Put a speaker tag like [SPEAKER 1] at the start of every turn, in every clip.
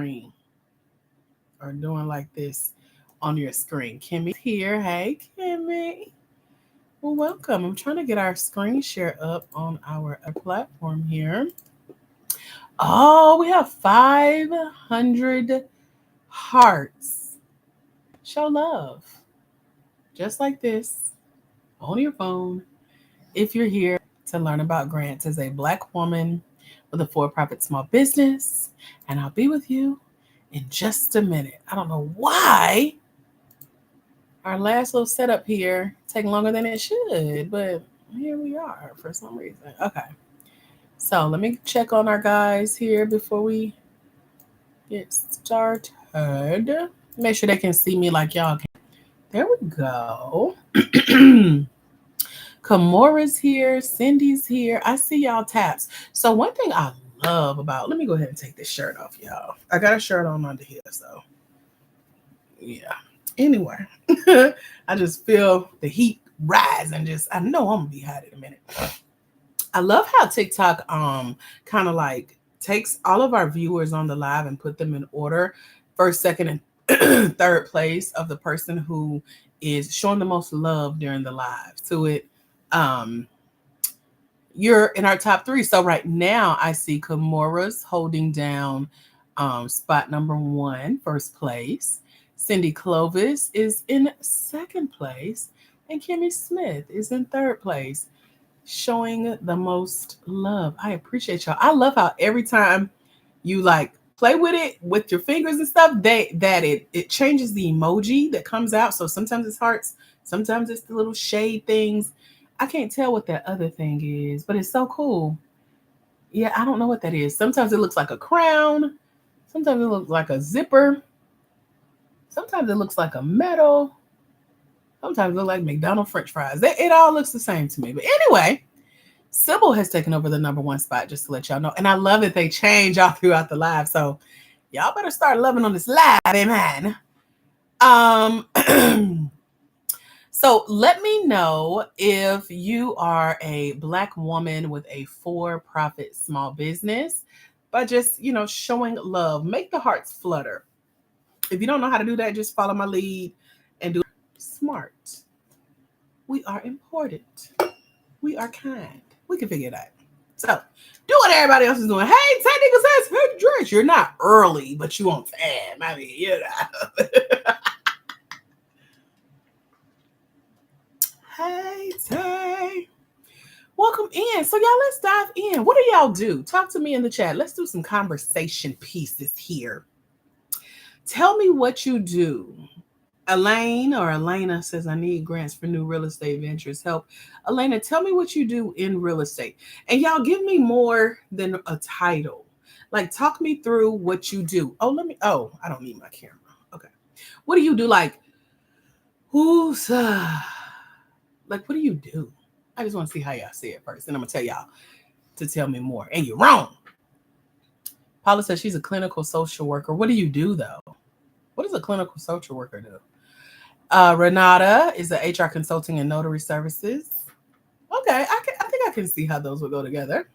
[SPEAKER 1] screen or doing like this on your screen. Kimmy's here. Hey, Kimmy. Well, welcome. I'm trying to get our screen share up on our platform here. Oh, we have 500 hearts. Show love. Just like this on your phone. If you're here to learn about grants as a Black woman with a for-profit small business, and I'll be with you in just a minute. I don't know why our last little setup here take longer than it should, but here we are for some reason. Okay. So let me check on our guys here before we get started. Make sure they can see me like y'all can. There we go. Kamora's here. Cindy's here. I see y'all taps. So one thing I love about, let me go ahead and take this shirt off, y'all. I got a shirt on under here, so yeah. Anyway, I just feel the heat rise and just, I know I'm gonna be hot in a minute. I love how TikTok kind of like takes all of our viewers on the live and put them in order, first, second, and third place of the person who is showing the most love during the live. So you're in our top 3. So right now I see Kamora's holding down spot number 1, first place. Cindy Clovis is in second place, and Kimmy Smith is in third place, showing the most love. I appreciate y'all. I love how every time you like play with it with your fingers and stuff, it changes the emoji that comes out. So sometimes it's hearts, sometimes it's the little shade things. I can't tell what that other thing is, but it's so cool. Yeah, I don't know what that is. Sometimes it looks like a crown. Sometimes it looks like a zipper. Sometimes it looks like a medal. Sometimes it looks like McDonald's French fries. It all looks the same to me. But anyway, Sybil has taken over the number 1 spot, just to let y'all know. And I love that they change all throughout the live. So y'all better start loving on this live, amen. So let me know if you are a Black woman with a for-profit small business by just, showing love. Make the hearts flutter. If you don't know how to do that, just follow my lead and do it smart. We are important. We are kind. We can figure it out. So do what everybody else is doing. Hey, technical says dress. You're not early, but you on time. I mean, Hey, Tay. Welcome in. So, y'all, let's dive in. What do y'all do? Talk to me in the chat. Let's do some conversation pieces here. Tell me what you do. Elaine or Elena says, I need grants for new real estate ventures. Help. Elena, tell me what you do in real estate. And y'all give me more than a title. Like, talk me through what you do. I don't need my camera. Okay. What do you do? Like, what do you do? I just want to see how y'all see it first. And I'm going to tell y'all to tell me more. And you're wrong. Paula says she's a clinical social worker. What do you do, though? What does a clinical social worker do? Renata is the HR consulting and notary services. Okay, I think I can see how those would go together.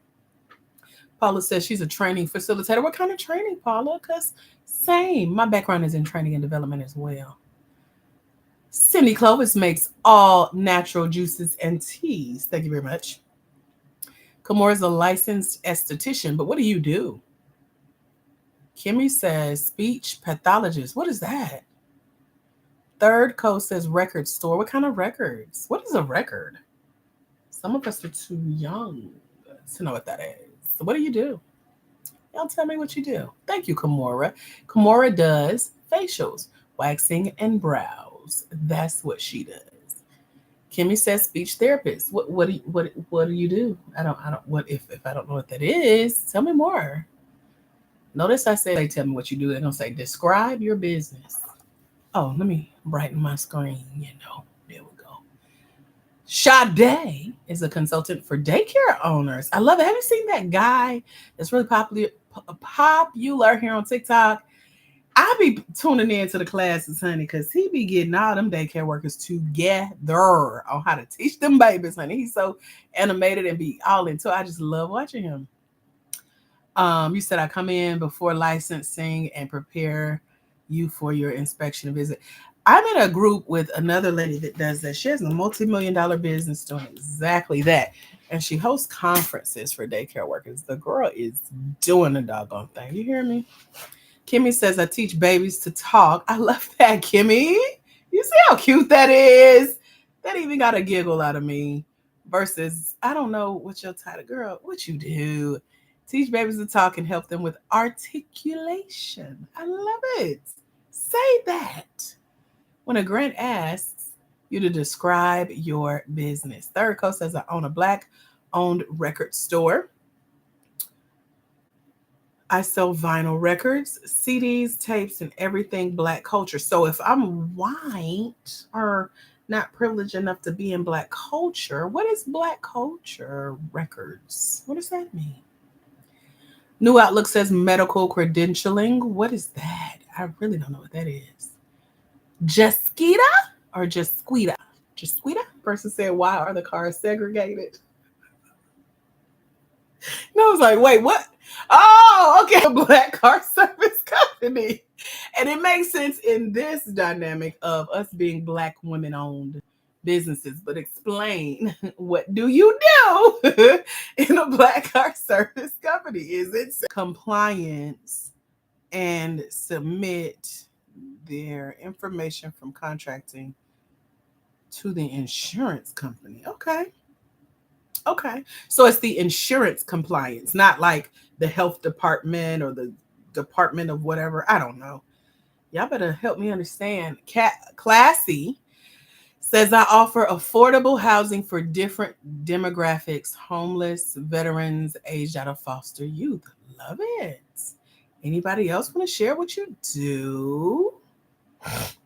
[SPEAKER 1] Paula says she's a training facilitator. What kind of training, Paula? Because same. My background is in training and development as well. Cindy Clovis makes all natural juices and teas. Thank you very much. Kamora is a licensed esthetician, but what do you do? Kimmy says speech pathologist. What is that? Third Coast says record store. What kind of records? What is a record? Some of us are too young to know what that is. So what do you do? Y'all tell me what you do. Thank you, Kamora. Kamora does facials, waxing, and brows. That's what she does. Kimmy says speech therapist. What do you do? I don't what if I don't know what that is, tell me more. Notice I say they tell me what you do. They're gonna say describe your business. Oh, let me brighten my screen, There we go. Sade is a consultant for daycare owners. I love it. Have you seen that guy that's really popular here on TikTok? I be tuning in to the classes, honey, because he be getting all them daycare workers together on how to teach them babies, honey. He's so animated and be all into it. I just love watching him. You said I come in before licensing and prepare you for your inspection visit. I'm in a group with another lady that does that. She has a multi-million-dollar business doing exactly that. And she hosts conferences for daycare workers. The girl is doing the doggone thing. You hear me? Kimmy says, I teach babies to talk. I love that, Kimmy. You see how cute that is? That even got a giggle out of me. Versus, I don't know what your title, girl, what you do. Teach babies to talk and help them with articulation. I love it. Say that. When a grant asks you to describe your business. Third Coast says, I own a black owned record store. I sell vinyl records, CDs, tapes, and everything black culture. So if I'm white or not privileged enough to be in black culture, what is black culture records? What does that mean? New Outlook says medical credentialing. What is that? I really don't know what that is. Jasquita or Jasquita? Jasquita? Person said, why are the cars segregated? And I was like, wait, what? Oh, okay. A black car service company. And it makes sense in this dynamic of us being black women owned businesses. But explain, what do you do in a black car service company? Is it compliance and submit their information from contracting to the insurance company? Okay. Okay. So it's the insurance compliance, not like the health department or the department of whatever. I don't know. Y'all better help me understand. Classy says I offer affordable housing for different demographics, homeless, veterans, aged out of foster youth. Love it. Anybody else want to share what you do?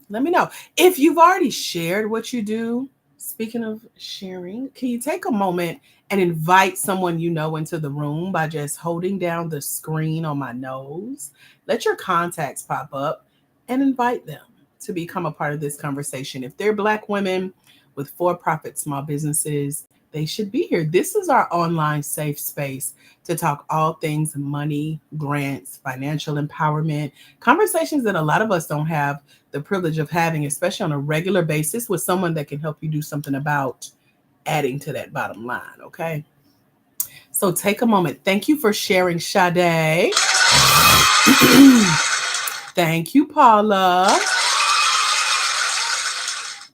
[SPEAKER 1] Let me know. If you've already shared what you do, speaking of sharing, can you take a moment and invite someone you know into the room by just holding down the screen on my nose? Let your contacts pop up and invite them to become a part of this conversation. If they're Black women with for-profit small businesses, they should be here. This is our online safe space to talk all things money, grants, financial empowerment, conversations that a lot of us don't have the privilege of having, especially on a regular basis, with someone that can help you do something about adding to that bottom line, okay? So take a moment. Thank you for sharing, Sade. Thank you, Paula.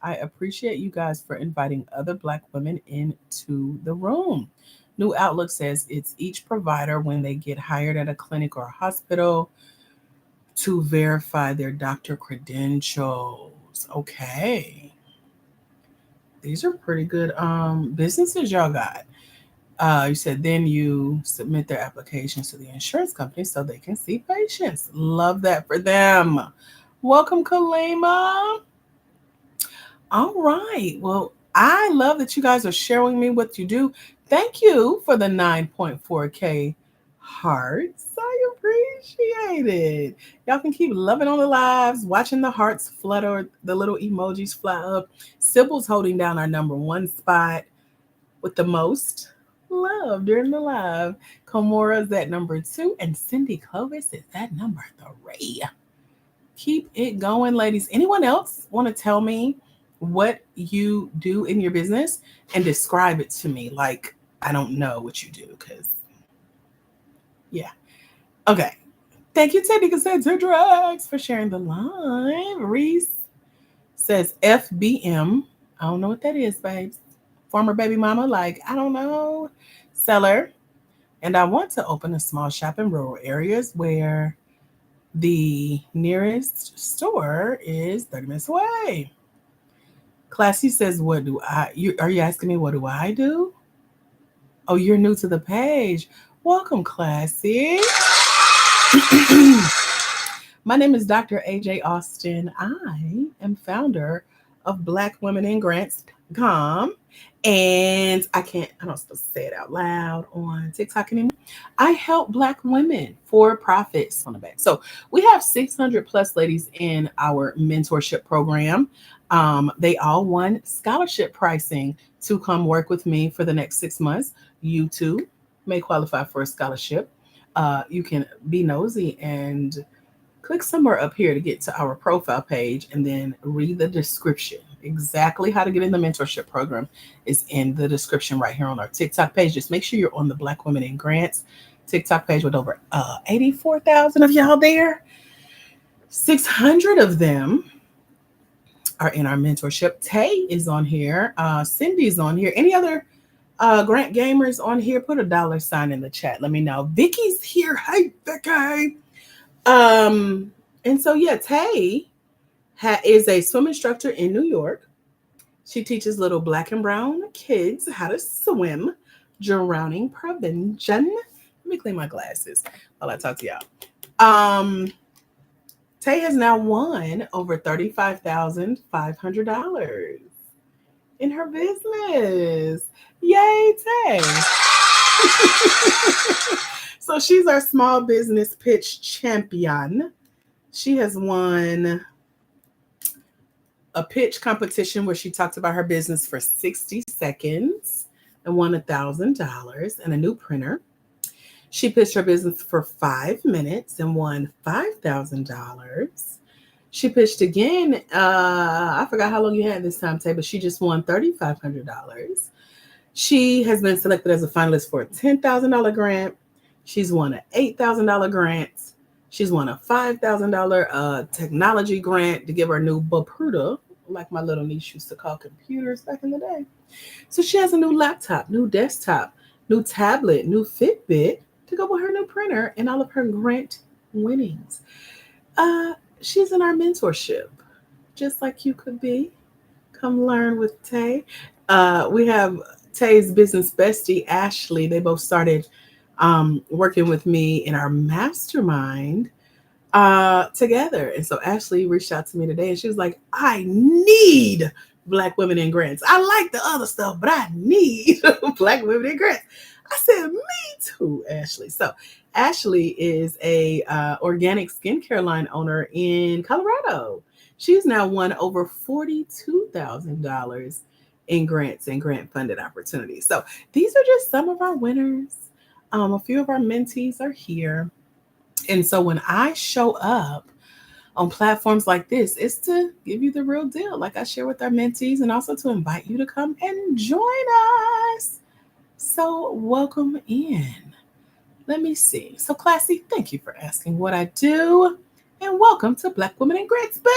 [SPEAKER 1] I appreciate you guys for inviting other Black women into the room. New Outlook says it's each provider when they get hired at a clinic or a hospital to verify their doctor credentials. Okay. These are pretty good businesses y'all got. You said then you submit their applications to the insurance company so they can see patients. Love that for them. Welcome, Kalima. All right. Well, I love that you guys are sharing me what you do. Thank you for the 9.4K hearts. I appreciate it. Y'all can keep loving on the lives, watching the hearts flutter, the little emojis fly up. Sybil's holding down our number one spot with the most love during the live. Komora's at number 2, and Cindy Clovis is at number 3. Keep it going, ladies. Anyone else want to tell me what you do in your business and describe it to me like I don't know what you do? Because, yeah. Okay. Thank you, Teddy Cassandra Drugs, for sharing the live. Reese says FBM. I don't know what that is, babes. Former baby mama, like, I don't know. Seller. And I want to open a small shop in rural areas where the nearest store is 30 minutes away. Classy says, what do are you asking me what do I do? Oh, you're new to the page. Welcome, Classy. My name is Dr. AJ Austin. I am founder of BlackWomenInGrants.com. And I'm not supposed to say it out loud on TikTok anymore. I help Black women for profits on the back. So we have 600 plus ladies in our mentorship program. They all won scholarship pricing to come work with me for the next 6 months. You too may qualify for a scholarship. you can be nosy and click somewhere up here to get to our profile page and then read the description. Exactly how to get in the mentorship program is in the description right here on our TikTok page. Just make sure you're on the Black Women in Grants TikTok page with over 84,000 of y'all there. 600 of them are in our mentorship. Tay is on here. Cindy's on here. Any other Grant gamers on here? Put a $sign in the chat. Let me know. Vicky's here. Hey, Vicky. And so yeah, Tay is a swim instructor in New York. She teaches little black and brown kids how to swim, drowning prevention. Let me clean my glasses while I talk to y'all. Tay has now won over $35,500 in her business. Yay, Tay. So she's our small business pitch champion. She has won a pitch competition where she talked about her business for 60 seconds and won $1,000 and a new printer. She pitched her business for 5 minutes and won $5,000. She pitched again. I forgot how long you had this time, Tay, but she just won $3,500. She has been selected as a finalist for a $10,000 grant. She's won an $8,000 grant. She's won a $5,000 technology grant to give her new Bapruda, like my little niece used to call computers back in the day. So she has a new laptop, new desktop, new tablet, new Fitbit to go with her new printer and all of her grant winnings. She's in our mentorship, just like you could be. Come learn with Tay. We have Tay's business bestie, Ashley. They both started working with me in our mastermind together. And so Ashley reached out to me today and she was like, I need Black Women in Grants. I like the other stuff, but I need Black Women in Grants. I said, me too, Ashley. So Ashley is a organic skincare line owner in Colorado. She's now won over $42,000 in grants and grant funded opportunities. So these are just some of our winners. A few of our mentees are here. And so when I show up on platforms like this, it's to give you the real deal, like I share with our mentees, and also to invite you to come and join us. So welcome in. Let me see. So Classy, thank you for asking what I do. And welcome to Black Women in Grants, boo.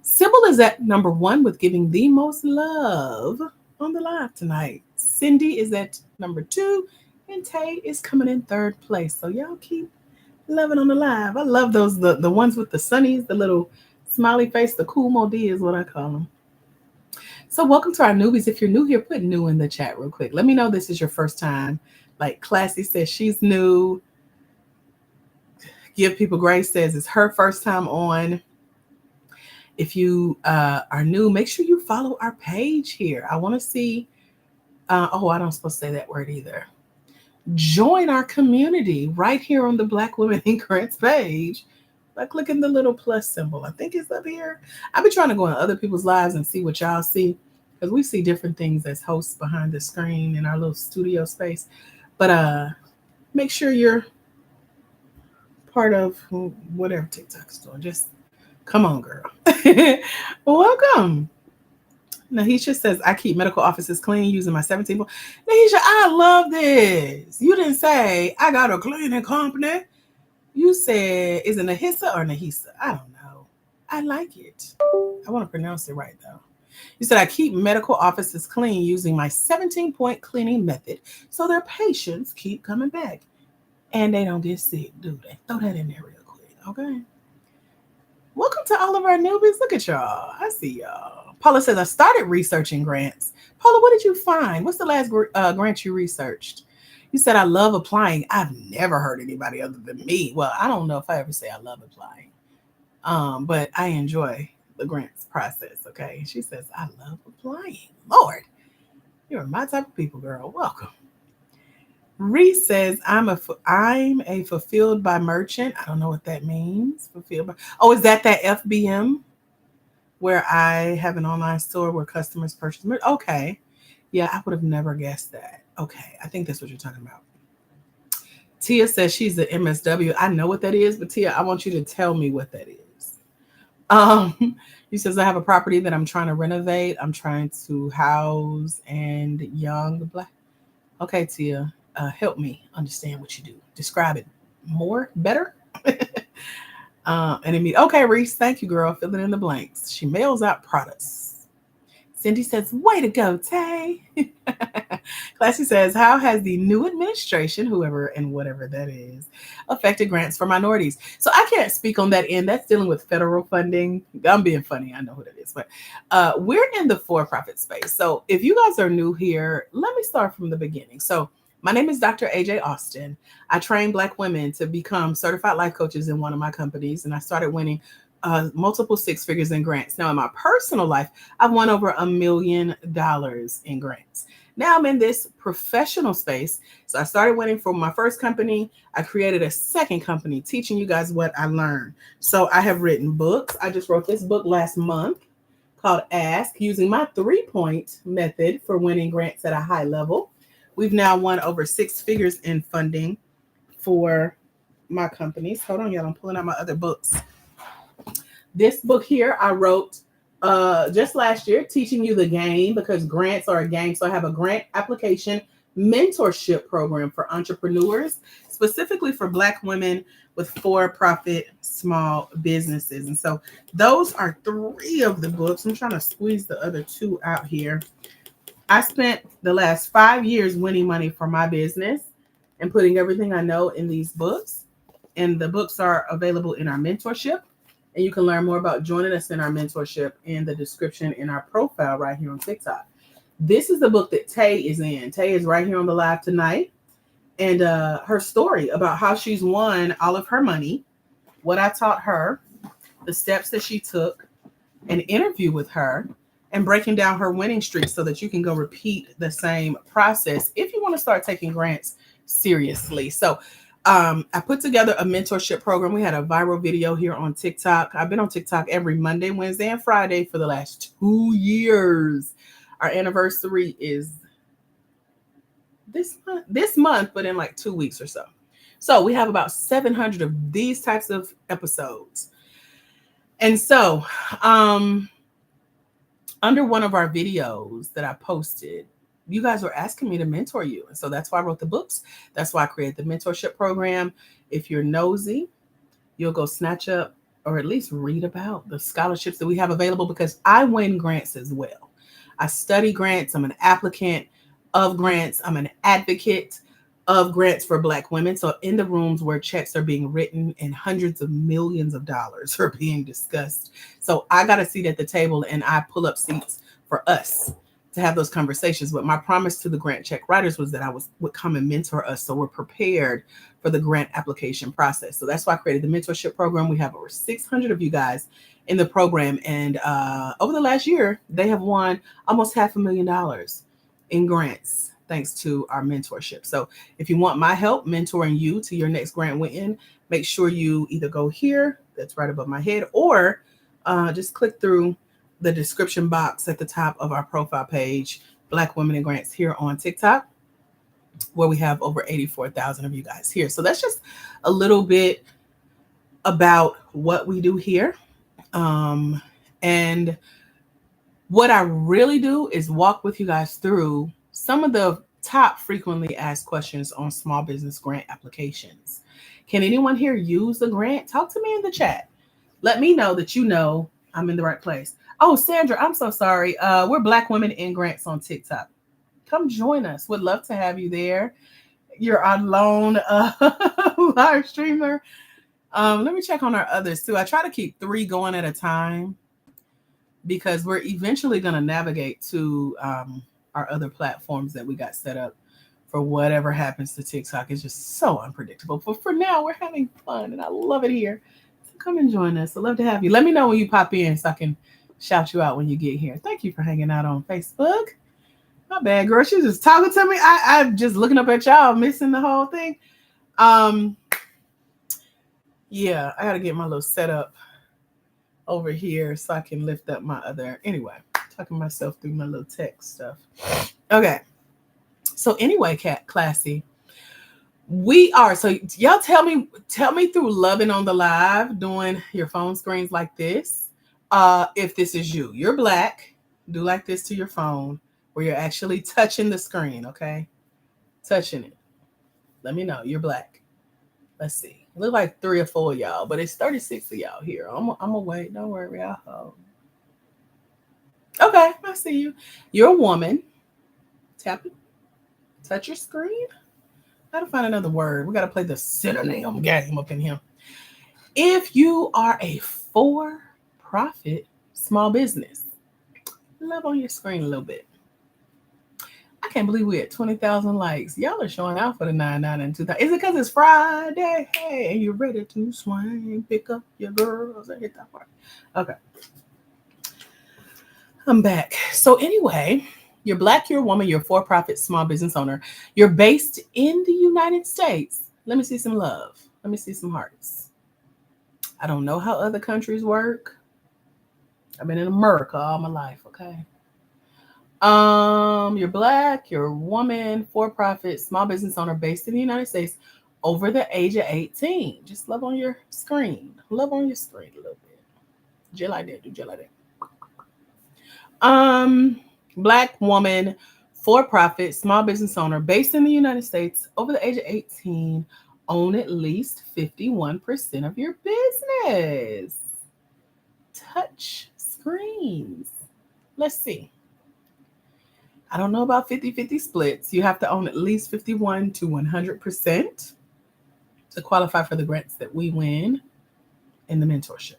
[SPEAKER 1] Sybil is at number 1 with giving the most love on the live tonight. Cindy is at number 2, and Tay is coming in 3rd place. So y'all keep loving on the live. I love those, the ones with the sunnies, the little smiley face, the cool modi is what I call them. So welcome to our newbies. If you're new here, put new in the chat real quick. Let me know this is your first time. Like Classy says she's new. Give People Grace says it's her first time on. If you are new, make sure you follow our page here. I want to see. I don't supposed to say that word either. Join our community right here on the Black Women in Grants page by clicking the little plus symbol. I think it's up here. I've been trying to go on other people's lives and see what y'all see, because we see different things as hosts behind the screen in our little studio space. But make sure you're part of whatever TikTok's doing. Just come on, girl. Welcome. Nahisha says, I keep medical offices clean using my 17. Nahisha, I love this. You didn't say, I got a cleaning company. You said, is it Nahisa or Nahisa? I don't know. I like it. I want to pronounce it right, though. You said, I keep medical offices clean using my 17-point cleaning method so their patients keep coming back. And they don't get sick, do they? Throw that in there real quick, okay? Welcome to all of our newbies. Look at y'all. I see y'all. Paula says, I started researching grants. Paula, what did you find? What's the last grant you researched? You said, I love applying. I've never heard anybody other than me. Well, I don't know if I ever say I love applying, but I enjoy the grants process, okay? She says, I love applying. Lord, you're my type of people, girl. Welcome. Reese says, I'm a fulfilled by merchant. I don't know what that means. Fulfilled by. Oh, is that FBM where I have an online store where customers purchase merch? Okay. Yeah, I would have never guessed that. Okay, I think that's what you're talking about. Tia says she's the MSW. I know what that is, but Tia, I want you to tell me what that is. He says, I have a property that I'm trying to renovate. I'm trying to house and young black. Okay, Tia, help me understand what you do. Describe it more, better. Okay, Reese, thank you, girl. Filling in the blanks. She mails out products. Cindy says, way to go, Tay. Classy says, how has the new administration, whoever and whatever that is, affected grants for minorities? So I can't speak on that end. That's dealing with federal funding. I'm being funny. I know who that is. But we're in the for-profit space. So if you guys are new here, let me start from the beginning. So my name is Dr. AJ Austin. I train Black women to become certified life coaches in one of my companies, and I started winning multiple six figures in grants. Now, in my personal life, I've won over $1 million in grants. Now I'm in this professional space. So I started winning for my first company. I created a second company teaching you guys what I learned. So I have written books. I just wrote this book last month called Ask, using my 3-point method for winning grants at a high level. We've now won over 6 figures in funding for my companies. Hold on, y'all. I'm pulling out my other books. This book here I wrote just last year, teaching you the game, because grants are a game. So I have a grant application mentorship program for entrepreneurs, specifically for Black women with for-profit small businesses. And so those are 3 of the books. I'm trying to squeeze the other 2 out here. I spent the last 5 years winning money for my business and putting everything I know in these books. And the books are available in our mentorship. And you can learn more about joining us in our mentorship in the description in our profile right here on TikTok. This is the book that Tay is in. Tay is right here on the live tonight. And her story about how she's won all of her money, what I taught her, the steps that she took, an interview with her, and breaking down her winning streak so that you can go repeat the same process if you want to start taking grants seriously. So I put together a mentorship program. We had a viral video here on TikTok. I've been on TikTok every Monday, Wednesday, and Friday for the last 2 years. Our anniversary is this month, but in like 2 weeks or so. So we have about 700 of these types of episodes. And so under one of our videos that I posted, you guys were asking me to mentor you. And so that's why I wrote the books. That's why I created the mentorship program. If you're nosy, you'll go snatch up or at least read about the scholarships that we have available, because I win grants as well. I study grants. I'm an applicant of grants. I'm an advocate of grants for Black women. So in the rooms where checks are being written and hundreds of millions of dollars are being discussed. So I got a seat at the table and I pull up seats for us to have those conversations. But my promise to the grant check writers was that I would come and mentor us, so we're prepared for the grant application process. So that's why I created the mentorship program. We have over 600 of you guys in the program. And over the last year, they have won almost $500,000 in grants, thanks to our mentorship. So if you want my help mentoring you to your next grant win, make sure you either go here, that's right above my head, or just click through the description box at the top of our profile page, Black Women in Grants, here on TikTok, where we have over 84,000 of you guys here. So that's just a little bit about what we do here. And what I really do is walk with you guys through some of the top frequently asked questions on small business grant applications. Can anyone here use a grant? Talk to me in the chat. Let me know that you know I'm in the right place. Oh, Sandra, I'm so sorry. We're Black Women in Grants on TikTok. Come join us. Would love to have you there. You're our lone live streamer. Let me check on our others too. I try to keep 3 going at a time because we're eventually going to navigate to our other platforms that we got set up for whatever happens to TikTok. It's just so unpredictable. But for now, we're having fun and I love it here. So come and join us. I'd love to have you. Let me know when you pop in so I can shout you out when you get here. Thank you for hanging out on Facebook. My bad, girl. She was just talking to me. I'm just looking up at y'all, missing the whole thing. Yeah, I got to get my little setup over here so I can lift up my other. Anyway, talking myself through my little tech stuff. Okay. So anyway, Classy, we are. So y'all tell me through loving on the live, doing your phone screens like this. If this is you, you're black, do like this to your phone where you're actually touching the screen, okay? Touching it. Let me know you're black. Let's see. It look like 3 or 4 of y'all, but it's 36 of y'all here. I'm gonna wait. Don't worry, I'll hold. Okay, I see you. You're a woman. Tap it. Touch your screen. Gotta find another word. We gotta play the synonym game up in here. If you are a for-profit small business, love on your screen a little bit. I can't believe we at 20,000 likes. Y'all are showing out for the 99 and 2000. Is it because it's Friday? Hey, and you're ready to swing, pick up your girls and hit that part. Okay. I'm back. So anyway, you're black, you're a woman, you're a for-profit small business owner. You're based in the United States. Let me see some love. Let me see some hearts. I don't know how other countries work. I've been in America all my life, okay? You're black, you're a woman, for-profit, small business owner based in the United States, over the age of 18. Just love on your screen. Love on your screen a little bit. Jill like that, do Jill like that. Black woman, for-profit, small business owner based in the United States, over the age of 18, own at least 51% of your business. Touch screens. Let's see. I don't know about 50-50 splits. You have to own at least 51 to 100% to qualify for the grants that we win in the mentorship.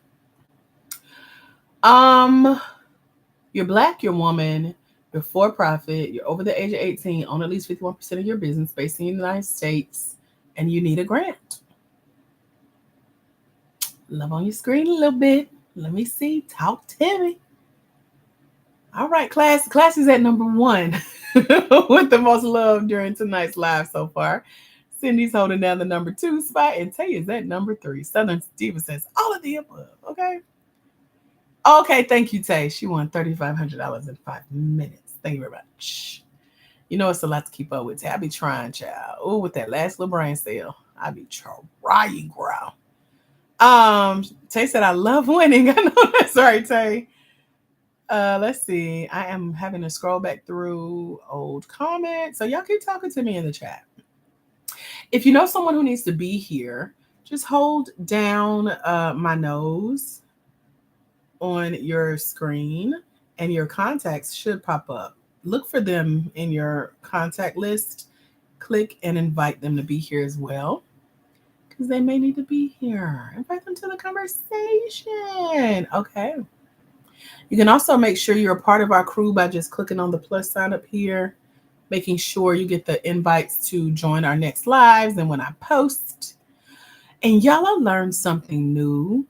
[SPEAKER 1] You're black, you're woman, you're for-profit, you're over the age of 18, own at least 51% of your business based in the United States, and you need a grant. Love on your screen a little bit. Let me see. Talk to me. All right, class. Class is at number 1 with the most love during tonight's live so far. Cindy's holding down the number 2 spot, and Tay is at number 3. Southern Diva says all of the above. Okay. Okay, thank you, Tay. She won $3,500 in 5 minutes. Thank you very much. You know it's a lot to keep up with, Tay. I be trying, child. Oh, with that last little brain cell, I be trying, girl. Tay said I love winning. I know that's right, Tay. Let's see. I am having to scroll back through old comments. So y'all keep talking to me in the chat. If you know someone who needs to be here, just hold down my nose on your screen and your contacts should pop up. Look for them in your contact list. Click and invite them to be here as well, because they may need to be here. Invite them to the conversation. Okay. You can also make sure you're a part of our crew by just clicking on the plus sign up here, making sure you get the invites to join our next lives and when I post. And y'all, I learned something new.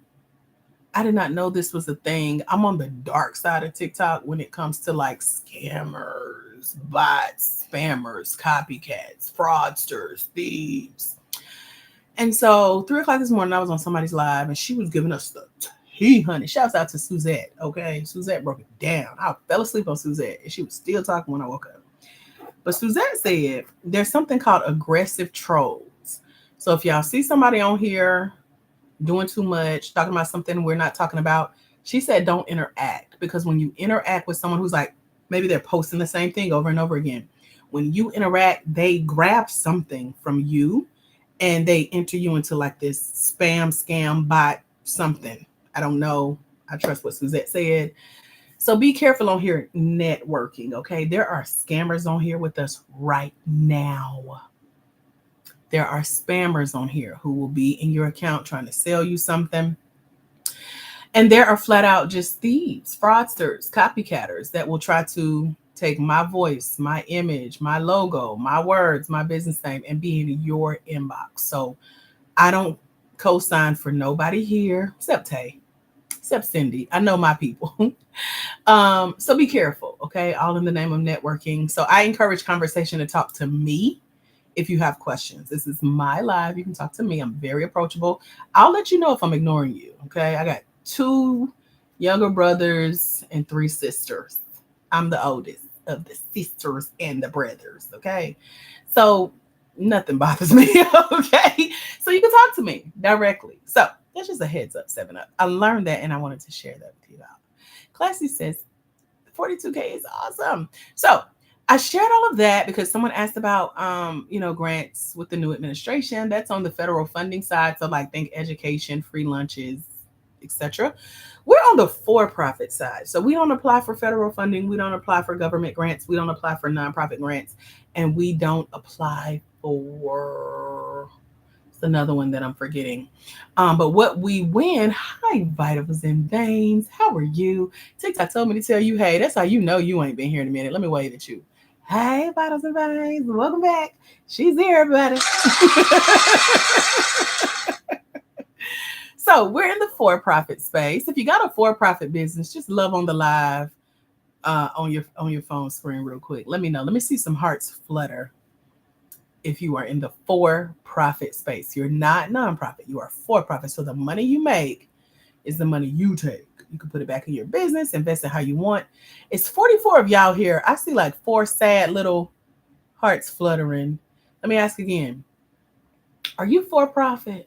[SPEAKER 1] I did not know this was a thing. I'm on the dark side of TikTok when it comes to like scammers, bots, spammers, copycats, fraudsters, thieves. And so 3 o'clock this morning, I was on somebody's live and she was giving us the honey. Shouts out to Suzette. Okay. Suzette broke it down. I fell asleep on Suzette and she was still talking when I woke up. But Suzette said there's something called aggressive trolls. So if y'all see somebody on here doing too much, talking about something we're not talking about, she said don't interact, because when you interact with someone who's like, maybe they're posting the same thing over and over again, when you interact, they grab something from you and they enter you into like this spam, scam, bot, something. I don't know. I trust what Suzette said. So be careful on here networking, okay? There are scammers on here with us right now. There are spammers on here who will be in your account trying to sell you something. And there are flat out just thieves, fraudsters, copycatters that will try to take my voice, my image, my logo, my words, my business name, and be in your inbox. So I don't co-sign for nobody here except Tay, except Cindy. I know my people. So be careful, okay? All in the name of networking. So I encourage conversation to talk to me if you have questions. This is my live. You can talk to me. I'm very approachable. I'll let you know if I'm ignoring you, okay? I got 2 younger brothers and 3 sisters. I'm the oldest. of the sisters and the brothers. Okay. So nothing bothers me. Okay. So you can talk to me directly. So that's just a heads up, 7 Up. I learned that and I wanted to share that with you all. Classy says 42K is awesome. So I shared all of that because someone asked about grants with the new administration. That's on the federal funding side. So like think education, free lunches, etc. We're on the for-profit side. So we don't apply for federal funding, we don't apply for government grants, we don't apply for nonprofit grants, and we don't apply for another one that I'm forgetting. But what we win, hi, Vitals and Veins. How are you? TikTok told me to tell you, hey, that's how you know you ain't been here in a minute. Let me wave at you. Hey, Vitals and Veins. Welcome back. She's here, everybody. So we're in the for-profit space. If you got a for-profit business, just love on the live on your phone screen real quick. Let me know. Let me see some hearts flutter. If you are in the for-profit space, you're not nonprofit, you are for-profit. So the money you make is the money you take. You can put it back in your business, invest it how you want. It's 44 of y'all here. I see like 4 sad little hearts fluttering. Let me ask again. Are you for-profit?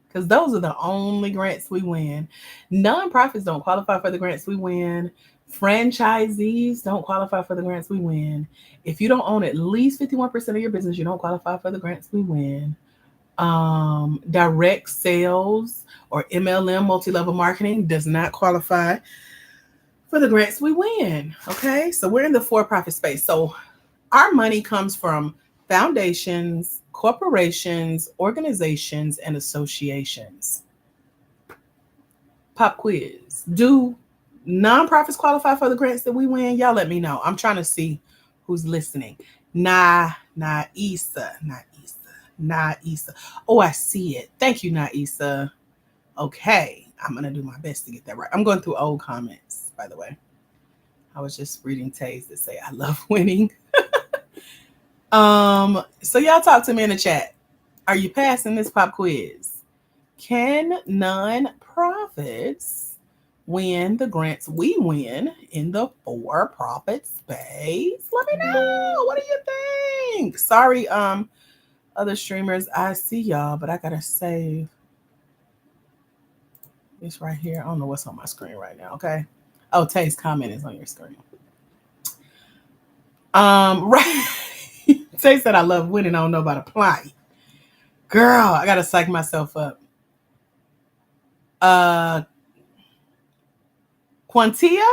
[SPEAKER 1] Because those are the only grants we win. Nonprofits don't qualify for the grants we win. Franchisees don't qualify for the grants we win. If you don't own at least 51% of your business, you don't qualify for the grants we win. Direct sales or MLM, multi-level marketing, does not qualify for the grants we win. Okay, so we're in the for-profit space. So our money comes from foundations, corporations, organizations, and associations. Pop quiz. Do nonprofits qualify for the grants that we win? Y'all let me know. I'm trying to see who's listening. Naisa. Oh, I see it. Thank you, Naisa. Okay, I'm going to do my best to get that right. I'm going through old comments, by the way. I was just reading Tays that say, I love winning. So y'all talk to me in the chat. Are you passing this pop quiz? Can non-profits win the grants we win in the for-profit space? Let me know. What do you think? Sorry, other streamers, I see y'all, but I gotta save this right here. I don't know what's on my screen right now. Okay. Oh, Tay's comment is on your screen. Right. Tay said I love winning. I don't know about applying. Girl, I gotta psych myself up. Quantia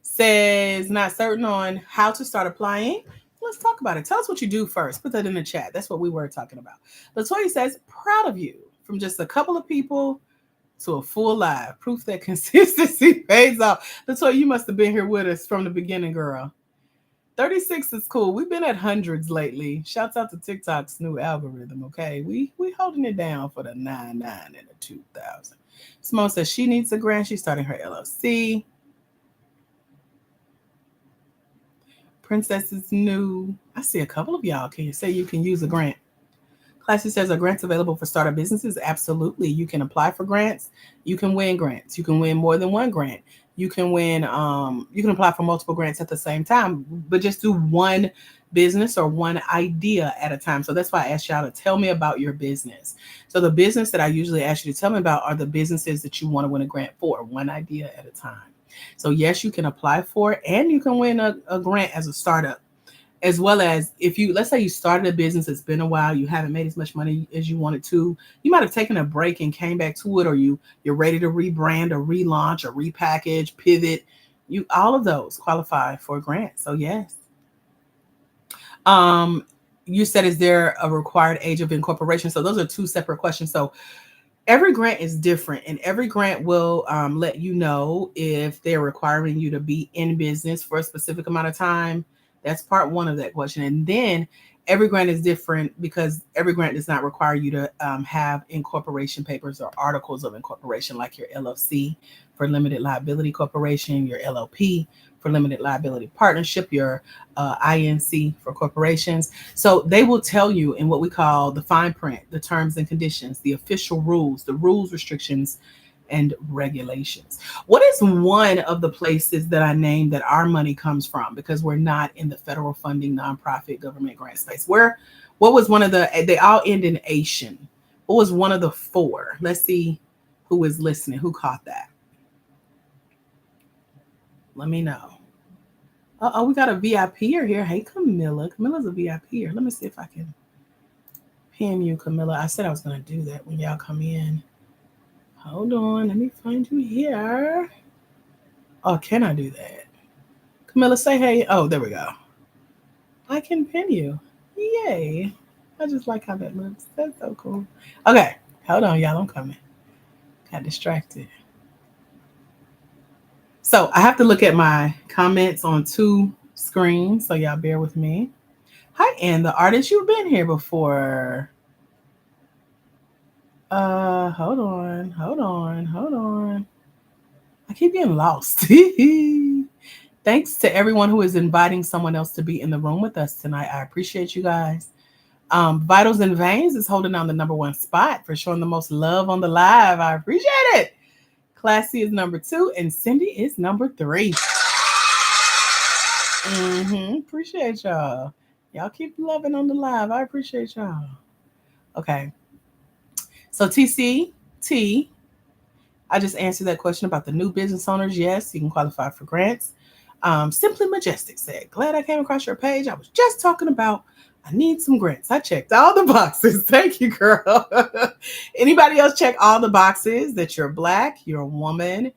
[SPEAKER 1] says not certain on how to start applying. Let's talk about it. Tell us what you do first. Put that in the chat. That's what we were talking about. Latoya says, proud of you. From just a couple of people to a full live. Proof that consistency pays off. Latoya, you must have been here with us from the beginning, girl. 36 is cool. We've been at hundreds lately. Shouts out to TikTok's new algorithm, okay? We holding it down for the 99 and the 2000. Simone says she needs a grant. She's starting her LLC. Princess is new. I see a couple of y'all can say you can use a grant. Classy says, are grants available for startup businesses? Absolutely. You can apply for grants. You can win grants. You can win more than one grant. You can win, you can apply for multiple grants at the same time, but just do one business or one idea at a time. So that's why I asked y'all to tell me about your business. So the business that I usually ask you to tell me about are the businesses that you want to win a grant for, one idea at a time. So yes, you can apply for it and you can win a grant as a startup. As well as if you, let's say you started a business, it's been a while, you haven't made as much money as you wanted to, you might have taken a break and came back to it, or you're ready to rebrand or relaunch or repackage, pivot. All of those qualify for a grant. So yes. You said, is there a required age of incorporation? So those are two separate questions. So every grant is different, and every grant will let you know if they're requiring you to be in business for a specific amount of time. That's part one of that question. And then every grant is different because every grant does not require you to have incorporation papers or articles of incorporation, like your LLC for limited liability corporation, your LLP for limited liability partnership, your INC for corporations. So they will tell you in what we call the fine print, the terms and conditions, the official rules, the rules, restrictions, and regulations. What is one of the places that I named that our money comes from? Because we're not in the federal funding, nonprofit, government grant space. What was one of the, they all end in Asian. What was one of the four? Let's see who is listening, who caught that. Let me know. Oh, we got a VIPer here. Hey, Camilla. Camilla's a VIPer. Let me see if I can pin you, Camilla. I said I was going to do that when y'all come in. Hold on. Let me find you here. Oh, can I do that? Camilla, say hey. Oh, there we go. I can pin you. Yay. I just like how that looks. That's so cool. Okay. Hold on, y'all. I'm coming. Got distracted. So I have to look at my comments on two screens, so y'all bear with me. Hi, Ann, the artist. You've been here before. Hold on. I keep getting lost. Thanks to everyone who is inviting someone else to be in the room with us tonight. I appreciate you guys. Vitals and Veins is holding down the #1 spot for showing the most love on the live. I appreciate it. Classy is #2, and Cindy is #3. Appreciate y'all. Y'all keep loving on the live. I appreciate y'all. Okay. So TCT, I just answered that question about the new business owners. Yes, you can qualify for grants. Simply Majestic said, glad I came across your page. I was just talking about I need some grants. I checked all the boxes. Thank you, girl. Anybody else check all the boxes that you're Black, you're a woman,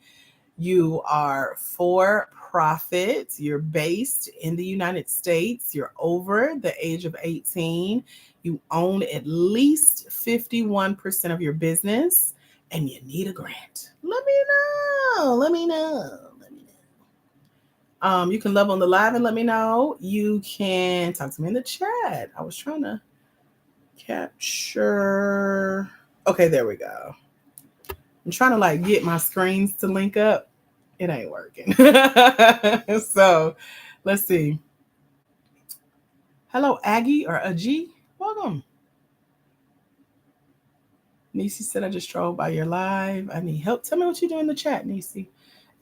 [SPEAKER 1] you are for profit, you're based in the United States, you're over the age of 18, you own at least 51% of your business, and you need a grant. Let me know. You can love on the live and let me know. You can talk to me in the chat. I was trying to capture. Okay, there we go. I'm trying to get my screens to link up. It ain't working. So let's see. Hello, Aggie or Agi. Welcome. Nisi said, I just drove by your live. I need help. Tell me what you do in the chat, Nisi.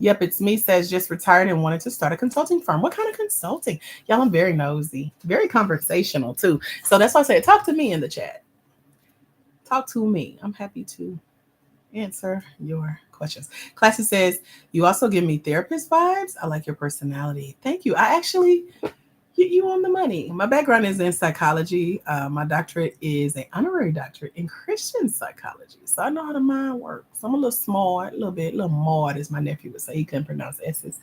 [SPEAKER 1] Yep, it's me, says just retired and wanted to start a consulting firm. What kind of consulting? Y'all, I'm very nosy, very conversational too. So that's why I say, talk to me in the chat. Talk to me. I'm happy to answer your questions. Classy says, you also give me therapist vibes. I like your personality. Thank you. I actually get you on the money. My background is in psychology. My doctorate is an honorary doctorate in Christian psychology. So I know how the mind works. I'm a little smart, a little maud, as my nephew would say. He couldn't pronounce S's.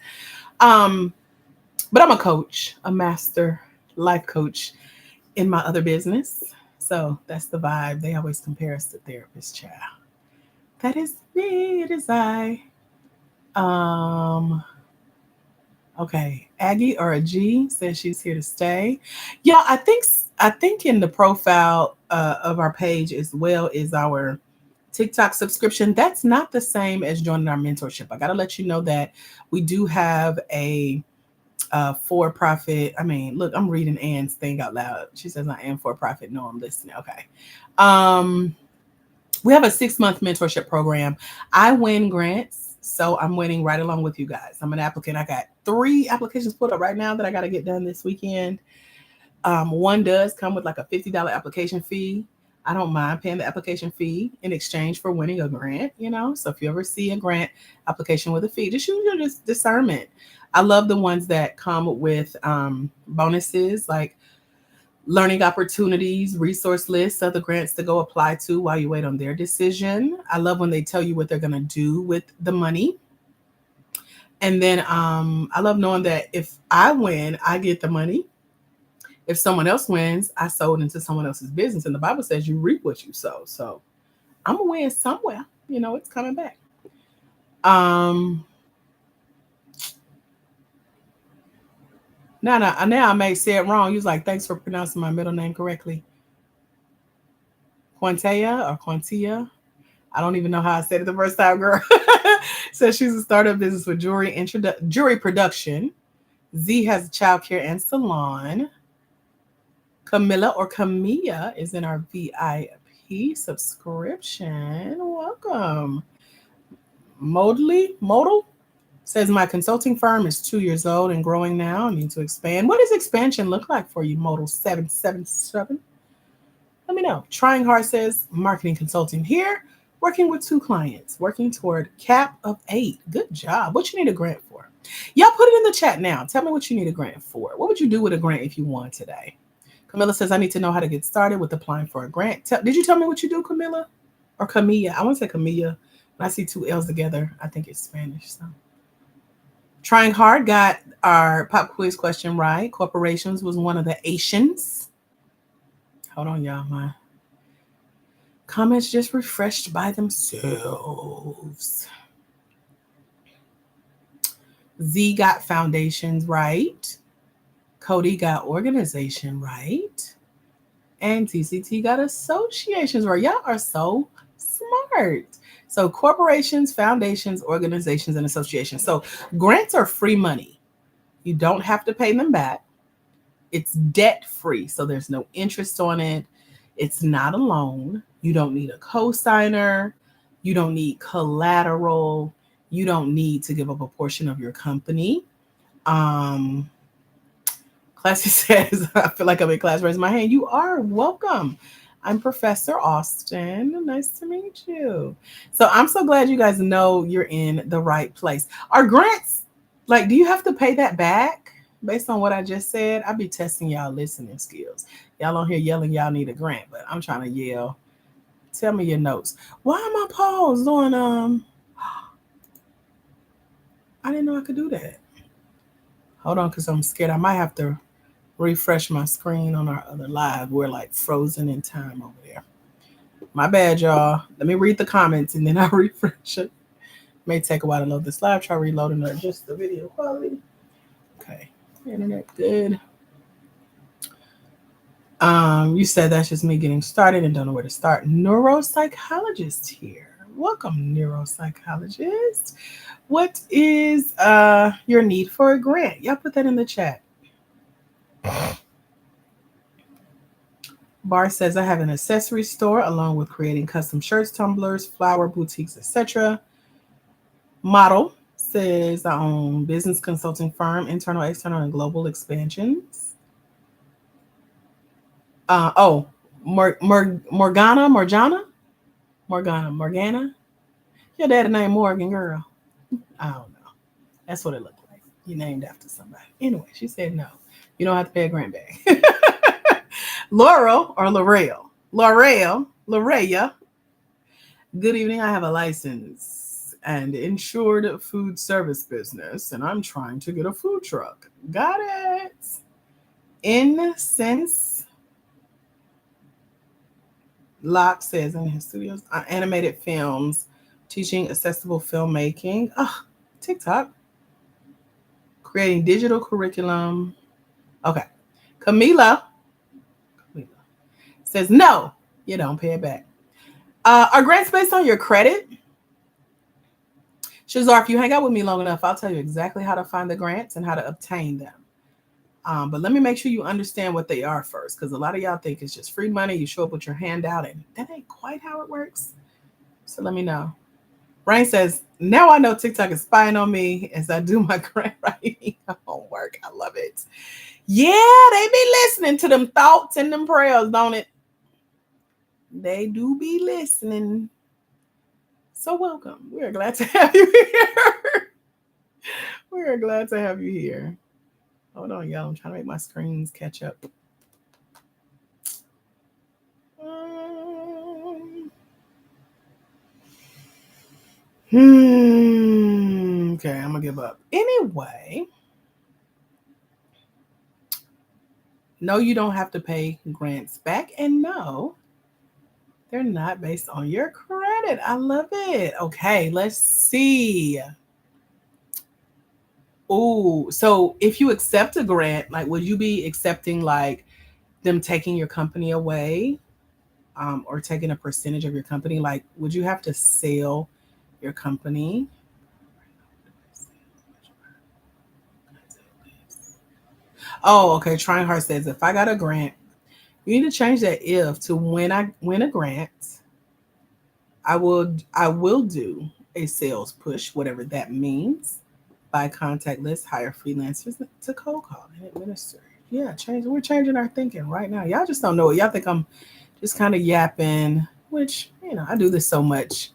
[SPEAKER 1] But I'm a coach, a master life coach in my other business. So that's the vibe. They always compare us to therapists, child. That is me. It is I. Okay, Aggie or a G says she's here to stay. Yeah, I think in the profile of our page as well is our TikTok subscription. That's not the same as joining our mentorship. I got to let you know that we do have a for-profit. I mean, look, I'm reading Ann's thing out loud. She says I am for-profit. No, I'm listening. Okay. We have a 6-month mentorship program. I win grants, so I'm winning right along with you guys. I'm an applicant. I got 3 applications put up right now that I got to get done this weekend. One does come with like a $50 application fee. I don't mind paying the application fee in exchange for winning a grant, So if you ever see a grant application with a fee, just use your discernment. I love the ones that come with bonuses like learning opportunities, resource lists, other grants to go apply to while you wait on their decision. I love when they tell you what they're going to do with the money. And then I love knowing that if I win, I get the money. If someone else wins, I sold into someone else's business. And the Bible says you reap what you sow. So I'm going to win somewhere. It's coming back. Now I may say it wrong. You was like, thanks for pronouncing my middle name correctly. Quantea or Quantia. I don't even know how I said it the first time, girl. Says she's a startup business with jewelry production. Z has a childcare and salon. Camilla or Camilla is in our VIP subscription. Welcome. Modal says my consulting firm is 2 years old and growing now. I need to expand. What does expansion look like for you, Modal 777? Let me know. Trying Hard says marketing consulting here, working with 2 clients, working toward cap of 8. Good job. What you need a grant for? Y'all put it in the chat now. Tell me what you need a grant for. What would you do with a grant if you won today? Camilla says I need to know how to get started with applying for a grant. Did you tell me what you do, Camilla? Or Camilla? I want to say Camilla. When I see 2 L's together, I think it's Spanish. So, Trying Hard got our pop quiz question right. Corporations was one of the Asians. Hold on, y'all. My comments just refreshed by themselves. Z got foundations right. Cody got organization right. And TCT got associations right. Y'all are so smart. So corporations, foundations, organizations, and associations. So grants are free money. You don't have to pay them back. It's debt free. So there's no interest on it. It's not a loan. You don't need a co-signer. You don't need collateral. You don't need to give up a portion of your company. Classy says, I feel like I'm in class. Raise my hand. You are welcome. I'm Professor Austin. Nice to meet you. So I'm so glad you guys know you're in the right place. Are grants, like, do you have to pay that back based on what I just said? I'll be testing y'all listening skills. Y'all on here yelling y'all need a grant, but I'm trying to yell. Tell me your notes. Why am I paused doing, I didn't know I could do that. Hold on, because I'm scared. I might have to refresh my screen on our other live. We're like frozen in time over there. My bad, y'all. Let me read the comments and then I'll refresh it. May take a while to load this live. Try reloading or just the video quality. Okay, internet good. You said that's just me getting started and don't know where to start. Neuropsychologist here. Welcome, neuropsychologist. What is your need for a grant? Y'all put that in the chat. Bar says I have an accessory store along with creating custom shirts, tumblers, flower boutiques, etc. Model says I own business consulting firm, internal, external, and global expansions. Morgana. Your daddy named Morgan, girl. I don't know. That's what it looked like. You named after somebody. Anyway, she said no. You don't have to pay a grant back. Laurel or Lorea. Good evening. I have a license and insured food service business, and I'm trying to get a food truck. Got it. Incense Locke says in his studios, animated films, teaching accessible filmmaking. TikTok. Creating digital curriculum. Okay. Camila says, no, you don't pay it back. Are grants based on your credit? Shazar, if you hang out with me long enough, I'll tell you exactly how to find the grants and how to obtain them. But let me make sure you understand what they are first, because a lot of y'all think it's just free money. You show up with your hand out, and that ain't quite how it works. So let me know. Rain says, now I know TikTok is spying on me as I do my grant writing homework. I love it. Yeah, they be listening to them thoughts and them prayers, don't it? They do be listening. So welcome. We're glad to have you here. We're glad to have you here. Hold on, y'all. I'm trying to make my screens catch up. Okay, I'm gonna give up. Anyway, no, you don't have to pay grants back, and no, they're not based on your credit. I love it. Okay, let's see. Oh, so if you accept a grant, like, would you be accepting like them taking your company away, or taking a percentage of your company? Like, would you have to sell your company? Oh, okay. Trying Hard says if I got a grant, you need to change that if to when I win a grant, I will do a sales push, whatever that means. Buy contact lists, hire freelancers to cold call and administer. Yeah, we're changing our thinking right now. Y'all just don't know it. Y'all think I'm just kind of yapping, which, I do this so much.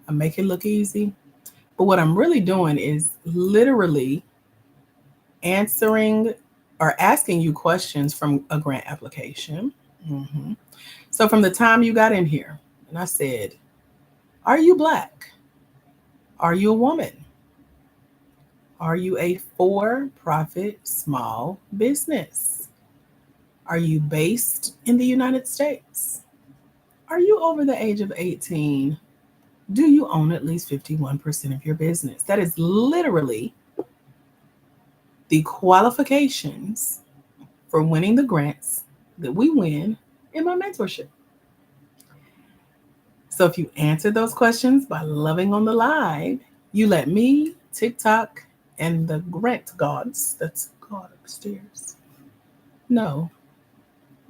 [SPEAKER 1] I make it look easy. But what I'm really doing is literally answering or asking you questions from a grant application. Mhm. So from the time you got in here, and I said, are you Black? Are you a woman? Are you a for profit small business? Are you based in the United States? Are you over the age of 18? Do you own at least 51% of your business? That is literally the qualifications for winning the grants that we win in my mentorship. So if you answer those questions by loving on the live, you let me, TikTok, and the grant gods, that's God upstairs, know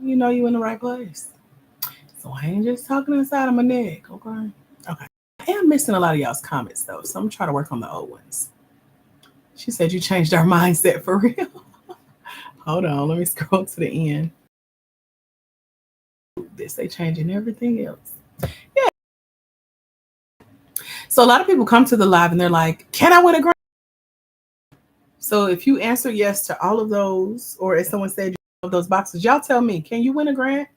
[SPEAKER 1] you in the right place. So I ain't just talking inside of my neck, okay? Okay. I am missing a lot of y'all's comments though, so I'm trying to work on the old ones. She said you changed our mindset for real. Hold on, let me scroll to the end. This they changing everything else. Yeah. So a lot of people come to the live and they're like, "Can I win a grant?" So if you answer yes to all of those, or as someone said, of those boxes, y'all tell me, can you win a grant?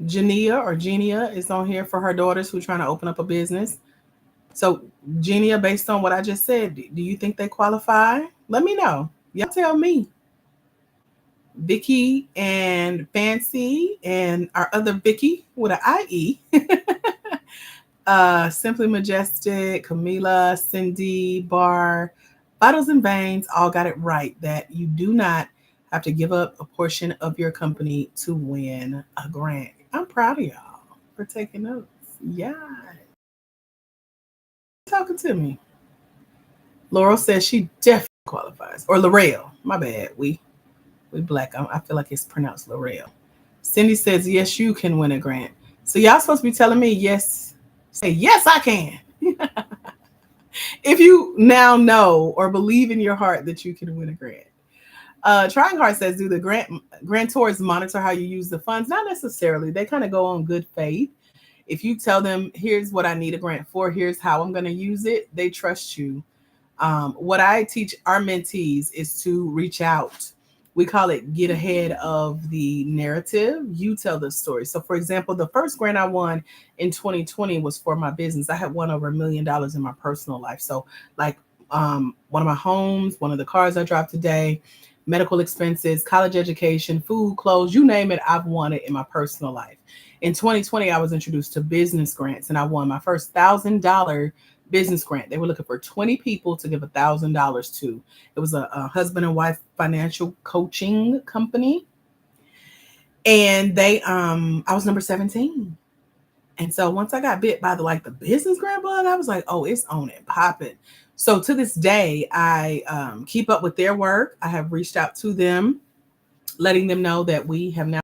[SPEAKER 1] Genia is on here for her daughters who are trying to open up a business. So Genia, based on what I just said, do you think they qualify? Let me know. Y'all tell me. Vicky and Fancy and our other Vicky with an IE. Simply Majestic, Camila, Cindy, Bar, Vitals and Veins all got it right that you do not have to give up a portion of your company to win a grant. I'm proud of y'all for taking notes. Yeah. Talking to me. Laurel says she definitely qualifies. Or Laurel. My bad. We Black. I feel like it's pronounced Laurel. Cindy says, yes, you can win a grant. So y'all supposed to be telling me yes. Say, yes, I can. If you now know or believe in your heart that you can win a grant. Trying Hard says, do the grantors monitor how you use the funds? Not necessarily. They kind of go on good faith. If you tell them, here's what I need a grant for, here's how I'm going to use it, they trust you. What I teach our mentees is to reach out. We call it get ahead of the narrative. You tell the story. So, for example, the first grant I won in 2020 was for my business. I had won over $1 million in my personal life. So, like one of my homes, one of the cars I drive today, medical expenses, college education, food, clothes, you name it, I've won it in my personal life. In 2020, I was introduced to business grants and I won my first $1,000 business grant. They were looking for 20 people to give $1,000 to. It was a husband and wife financial coaching company. And I was number 17. And so once I got bit by the business grant bug, I was like, oh, it's on and popping. So to this day, I keep up with their work. I have reached out to them, letting them know that we have now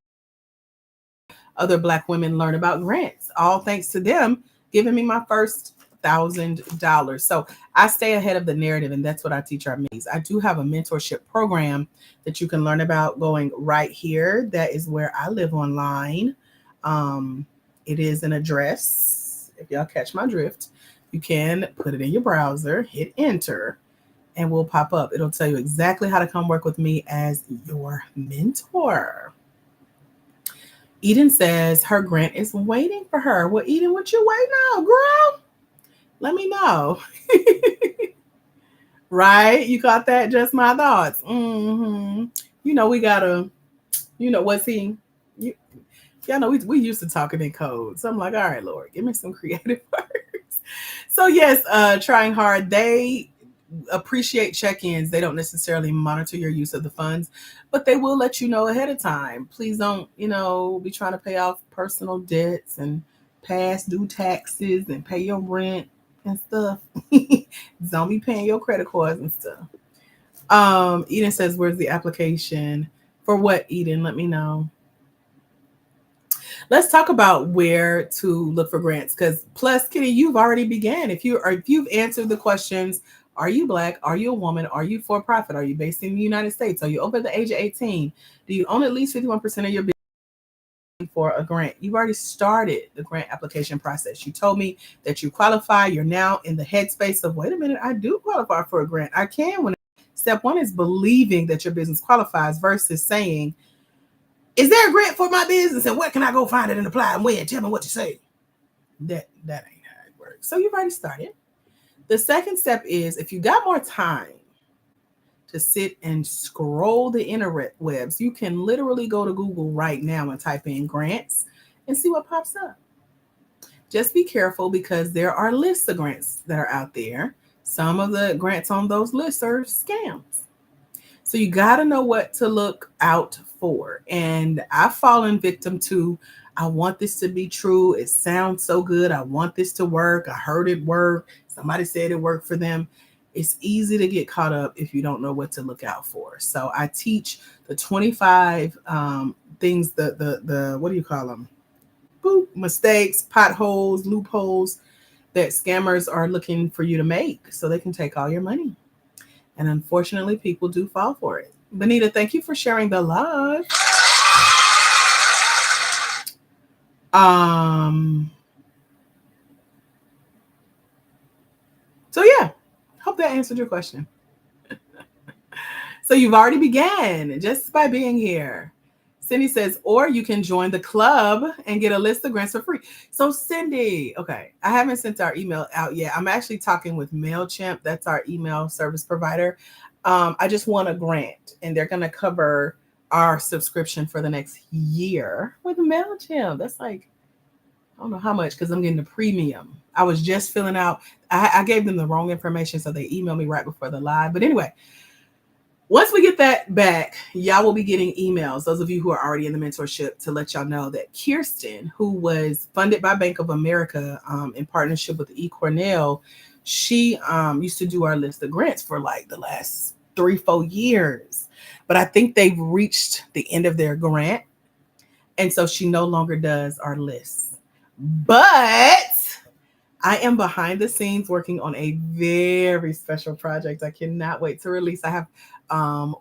[SPEAKER 1] other Black women learn about grants, all thanks to them giving me my first $1,000. So I stay ahead of the narrative, and that's what I teach our mentees. I do have a mentorship program that you can learn about going right here. That is where I live online. It is an address. If y'all catch my drift, you can put it in your browser, hit enter, and we'll pop up. It'll tell you exactly how to come work with me as your mentor. Eden says her grant is waiting for her. Well, Eden, what you waiting on, girl? Let me know. Right? You caught that? Just my thoughts. Mm-hmm. We gotta, what's he? Y'all know we used to talking in code. So I'm like, all right, Lord, give me some creative words. So yes, Trying Hard, they appreciate check-ins. They don't necessarily monitor your use of the funds, but they will let you know ahead of time. Please don't, be trying to pay off personal debts and past due taxes and pay your rent and stuff. Don't be paying your credit cards and stuff. Eden says, where's the application? For what, Eden? Let me know. Let's talk about where to look for grants. Because plus, Kitty, you've already began. If you've answered the questions, are you black? Are you a woman? Are you for profit? Are you based in the United States? Are you over the age of 18? Do you own at least 51% of your business for a grant? You've already started the grant application process. You told me that you qualify. You're now in the headspace of, wait a minute, I do qualify for a grant. I can. When step one is believing that your business qualifies versus saying, is there a grant for my business and where can I go find it and apply and when? Tell me what you say. That ain't how it works. So you've already started. The second step is, if you got more time to sit and scroll the interwebs, you can literally go to Google right now and type in grants and see what pops up. Just be careful because there are lists of grants that are out there. Some of the grants on those lists are scams. So you got to know what to look out for. And I've fallen victim to, I want this to be true. It sounds so good. I want this to work. I heard it work. Somebody said it worked for them. It's easy to get caught up if you don't know what to look out for. So I teach the 25 things, the what do you call them? Boop, mistakes, potholes, loopholes that scammers are looking for you to make so they can take all your money. And unfortunately, people do fall for it. Benita, thank you for sharing the love. So yeah, hope that answered your question. So you've already began just by being here. Cindy says, or you can join the club and get a list of grants for free. So Cindy, okay, I haven't sent our email out yet. I'm actually talking with MailChimp. That's our email service provider. I just want a grant and they're going to cover our subscription for the next year with MailChimp. That's like, I don't know how much because I'm getting the premium. I was just filling out. I gave them the wrong information, so they emailed me right before the live. But anyway, once we get that back, y'all will be getting emails, those of you who are already in the mentorship, to let y'all know that Kirsten, who was funded by Bank of America in partnership with eCornell, she used to do our list of grants for like the last 3-4 years. But I think they've reached the end of their grant. And so she no longer does our lists. But I am behind the scenes working on a very special project. I cannot wait to release. I have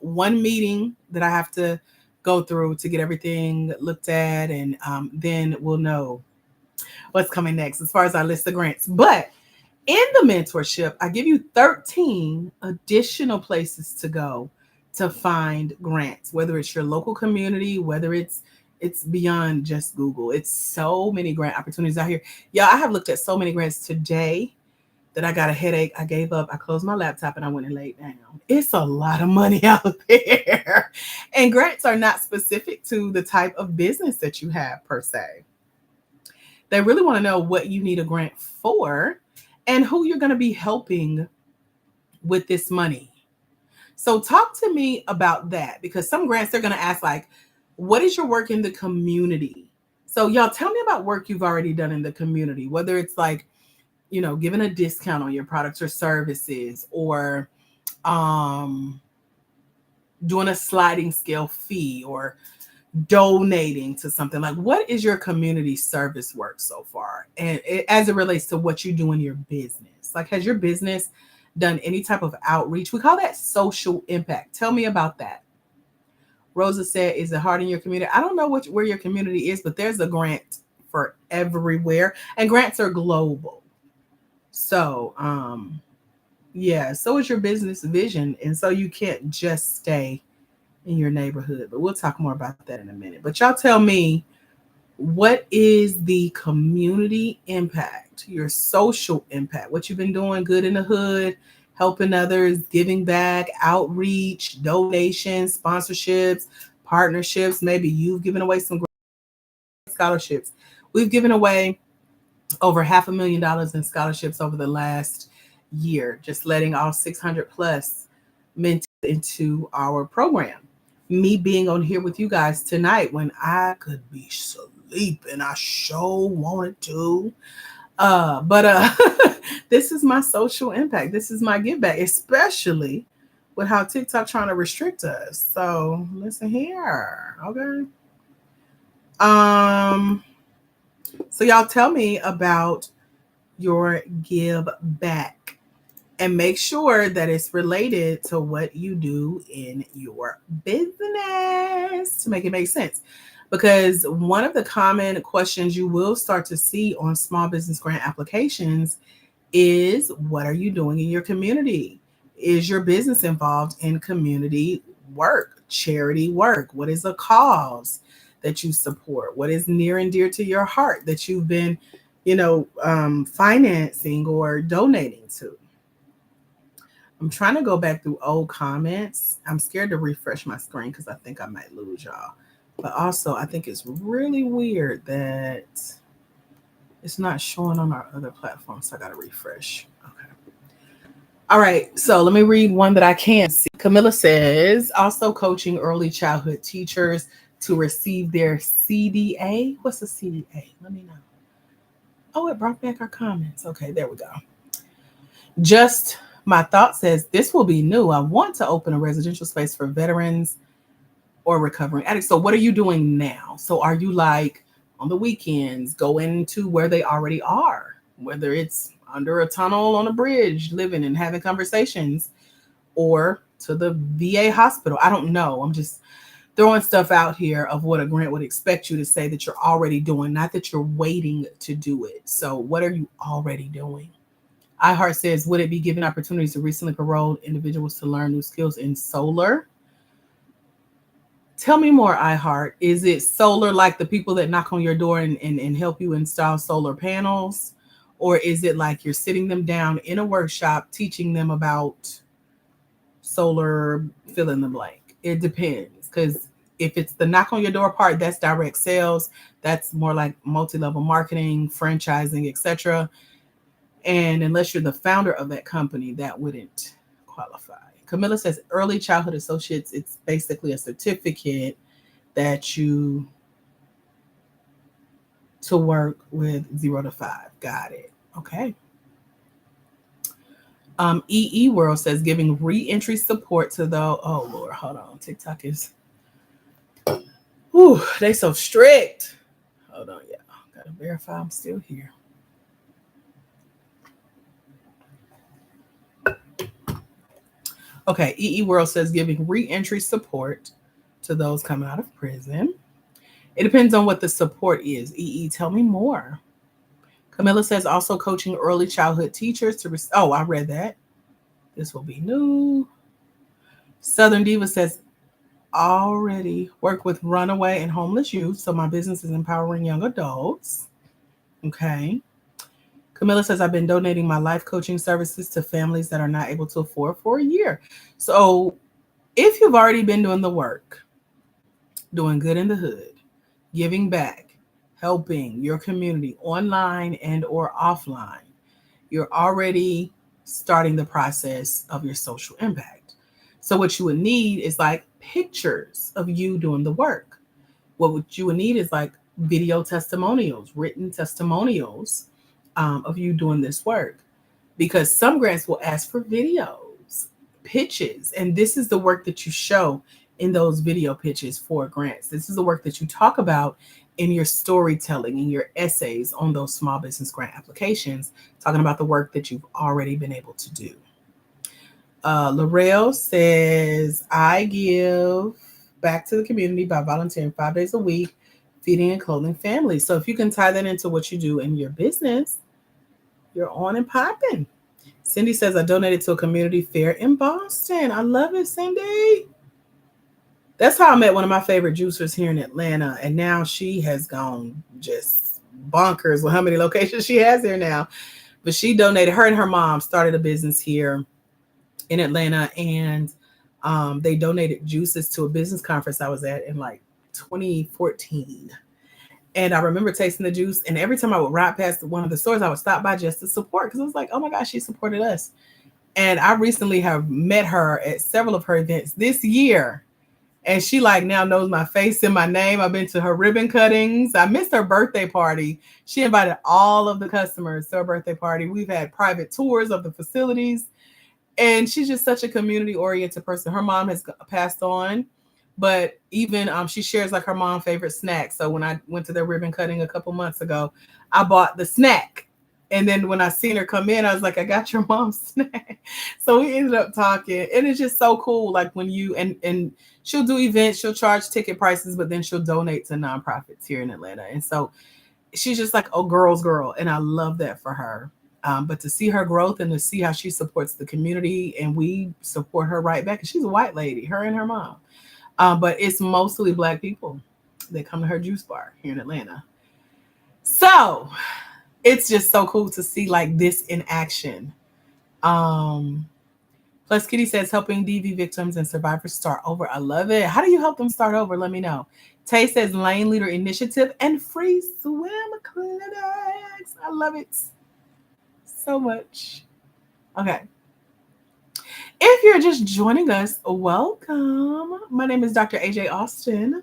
[SPEAKER 1] one meeting that I have to go through to get everything looked at, and then we'll know what's coming next as far as our list of grants. But in the mentorship, I give you 13 additional places to go to find grants, whether it's your local community, whether it's beyond just Google. It's so many grant opportunities out here. Yeah, I have looked at so many grants today that I got a headache. I gave up. I closed my laptop and I went and laid down. It's a lot of money out there. And grants are not specific to the type of business that you have per se. They really want to know what you need a grant for and who you're going to be helping with this money. So talk to me about that, because some grants, they're going to ask like, what is your work in the community? So y'all tell me about work you've already done in the community, whether it's like, you know, giving a discount on your products or services, or doing a sliding scale fee, or donating to something. Like, what is your community service work so far? And as it relates to what you do in your business, like, has your business done any type of outreach? We call that social impact. Tell me about that. Rosa said, is it hard in your community? I don't know where your community is, but there's a grant for everywhere, and grants are global. So, yeah, so is your business vision. And so you can't just stay in your neighborhood, but we'll talk more about that in a minute. But y'all tell me, what is the community impact, your social impact, what you've been doing good in the hood, helping others, giving back, outreach, donations, sponsorships, partnerships. Maybe you've given away some scholarships. We've given away over $500,000 in scholarships over the last year, just letting all 600 plus men into our program. Me being on here with you guys tonight when I could be sleeping, I sure wanted to. But this is my social impact. This is my give back, especially with how TikTok trying to restrict us. So listen here, okay? So y'all tell me about your give back and make sure that it's related to what you do in your business to make it make sense. Because one of the common questions you will start to see on small business grant applications is, what are you doing in your community? Is your business involved in community work, charity work? What is a cause that you support? What is near and dear to your heart that you've been, financing or donating to? I'm trying to go back through old comments. I'm scared to refresh my screen because I think I might lose y'all. But also, I think it's really weird that it's not showing on our other platforms. So I got to refresh. Okay. All right. So let me read one that I can see. Camilla says, also coaching early childhood teachers to receive their CDA. What's a CDA? Let me know. Oh, it brought back our comments. Okay, there we go. Just my thought says, this will be new. I want to open a residential space for veterans or recovering addicts. So what are you doing now? So are you like on the weekends going to where they already are, whether it's under a tunnel on a bridge, living and having conversations, or to the VA hospital? I don't know. I'm just throwing stuff out here of what a grant would expect you to say that you're already doing, not that you're waiting to do it. So what are you already doing? iHeart says, would it be giving opportunities to recently paroled individuals to learn new skills in solar? Tell me more, iHeart. Is it solar like the people that knock on your door and help you install solar panels? Or is it like you're sitting them down in a workshop teaching them about solar fill in the blank? It depends. Because if it's the knock on your door part, that's direct sales. That's more like multi-level marketing, franchising, etc. And unless you're the founder of that company, that wouldn't qualify. Camilla says early childhood associates, it's basically a certificate that you to work with 0 to 5. Got it. Okay. EE World says giving re-entry support to the, oh Lord, hold on. TikTok is, whew, they so strict. Hold on, yeah. Gotta verify I'm still here. Okay, EE World says giving re-entry support to those coming out of prison. It depends on what the support is. EE, tell me more. Camilla says also coaching early childhood teachers to. Oh, I read that. This will be new. Southern Diva says already work with runaway and homeless youth. So my business is empowering young adults. Okay. Camilla says, I've been donating my life coaching services to families that are not able to afford for a year. So if you've already been doing the work, doing good in the hood, giving back, helping your community online and or offline, you're already starting the process of your social impact. So what you would need is like pictures of you doing the work. What you would need is like video testimonials, written testimonials of you doing this work, because some grants will ask for videos, pitches, and this is the work that you show in those video pitches for grants. This is the work that you talk about in your storytelling, in your essays on those small business grant applications, talking about the work that you've already been able to do. Laurel says, I give back to the community by volunteering 5 days a week, feeding and clothing families. So if you can tie that into what you do in your business, you're on and popping. Cindy says, I donated to a community fair in Boston. I love it, Cindy. That's how I met one of my favorite juicers here in Atlanta. And now she has gone just bonkers with how many locations she has here now. But she donated, her and her mom started a business here in Atlanta. And they donated juices to a business conference I was at in like 2014. And I remember tasting the juice. And every time I would ride past one of the stores, I would stop by just to support, because I was like, oh my gosh, she supported us. And I recently have met her at several of her events this year. And she like now knows my face and my name. I've been to her ribbon cuttings. I missed her birthday party. She invited all of the customers to her birthday party. We've had private tours of the facilities. And she's just such a community-oriented person. Her mom has passed on, But even she shares like her mom favorite snack. So when I went to their ribbon cutting a couple months ago, I bought the snack. And then when I seen her come in, I was like, I got your mom's snack. So we ended up talking. And it's just so cool. Like when you and she'll do events, she'll charge ticket prices, but then she'll donate to nonprofits here in Atlanta. And so she's just like a girl's girl. And I love that for her. But to see her growth and to see how she supports the community, and we support her right back. She's a white lady, her and her mom. But it's mostly Black people that come to her juice bar here in Atlanta. So it's just so cool to see like this in action. Plus, Kitty says helping DV victims and survivors start over. I love it. How do you help them start over? Let me know. Tay says Lane Leader Initiative and free swim clinics. I love it so much. Okay. If you're just joining us, welcome. My name is Dr. AJ Austin.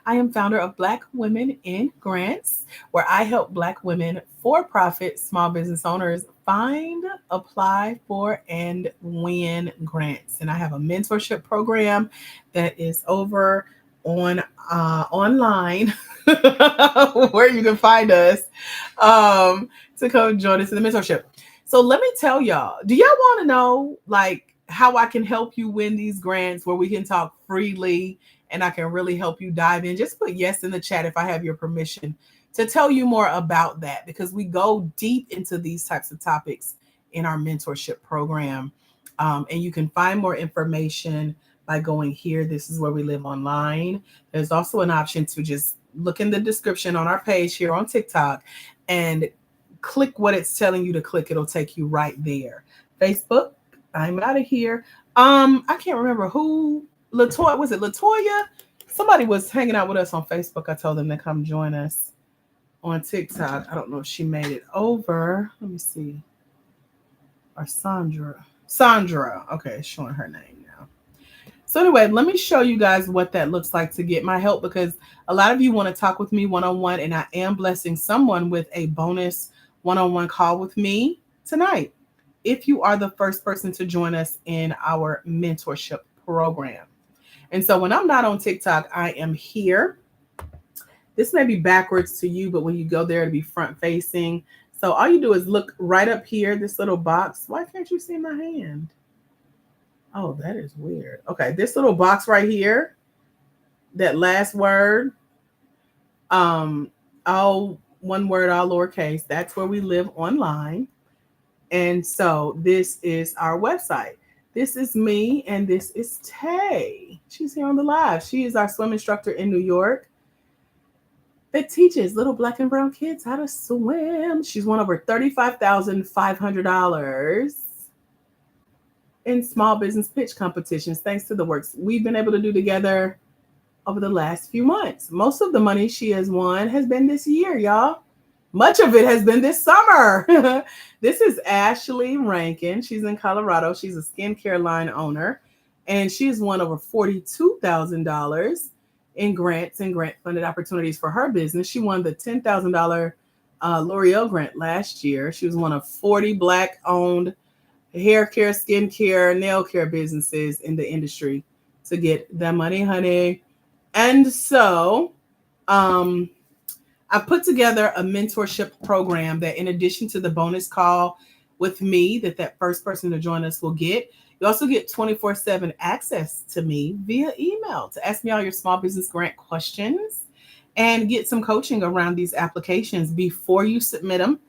[SPEAKER 1] I am founder of Black Women in Grants, where I help Black women, for-profit small business owners find, apply for, and win grants. And I have a mentorship program that is over on online where you can find us to come join us in the mentorship. So let me tell y'all, do y'all want to know like how I can help you win these grants where we can talk freely and I can really help you dive in? Just put yes in the chat if I have your permission to tell you more about that, because we go deep into these types of topics in our mentorship program. And you can find more information by going here. This is where we live online. There's also an option to just look in the description on our page here on TikTok and click what it's telling you to click. It'll take you right there. Facebook, I'm out of here. I can't remember who. Latoya, was it Latoya? Somebody was hanging out with us on Facebook. I told them to come join us on TikTok. I don't know if she made it over. Let me see. Or Sandra. Okay, it's showing her name now. So anyway, let me show you guys what that looks like to get my help, because a lot of you want to talk with me one-on-one, and I am blessing someone with a bonus one-on-one call with me tonight, if you are the first person to join us in our mentorship program. And so when I'm not on TikTok, I am here. This may be backwards to you, but when you go there, it'll be front facing. So all you do is look right up here, this little box. Why can't you see my hand? Oh, that is weird. Okay, this little box right here, that last word, all one word, all lowercase, that's where we live online. And so this is our website. This is me, and this is Tay. She's here on the live. She is our swim instructor in New York that teaches little Black and brown kids how to swim. She's won over $35,500 in small business pitch competitions, thanks to the works we've been able to do together over the last few months. Most of the money she has won has been this year, y'all. Much of it has been this summer. This is Ashley Rankin. She's in Colorado. She's a skincare line owner, and she's won over $42,000 in grants and grant funded opportunities for her business. She won the $10,000 L'Oreal grant last year. She was one of 40 Black owned hair care, skincare, nail care businesses in the industry to get that money, honey. And so, I put together a mentorship program that, in addition to the bonus call with me that first person to join us will get, you also get 24/7 access to me via email to ask me all your small business grant questions and get some coaching around these applications before you submit them.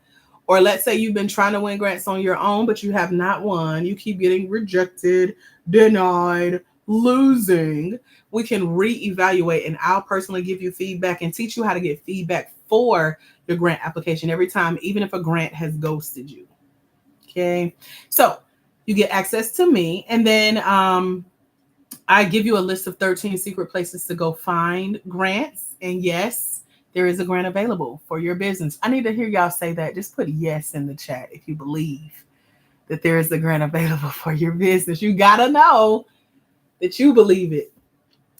[SPEAKER 1] Or let's say you've been trying to win grants on your own, but you have not won. You keep getting rejected, denied, losing. We can reevaluate, and I'll personally give you feedback and teach you how to get feedback for your grant application every time, even if a grant has ghosted you. Okay, so you get access to me, and then I give you a list of 13 secret places to go find grants. And yes, there is a grant available for your business. I need to hear y'all say that. Just put yes in the chat if you believe that there is a grant available for your business. You gotta know that you believe it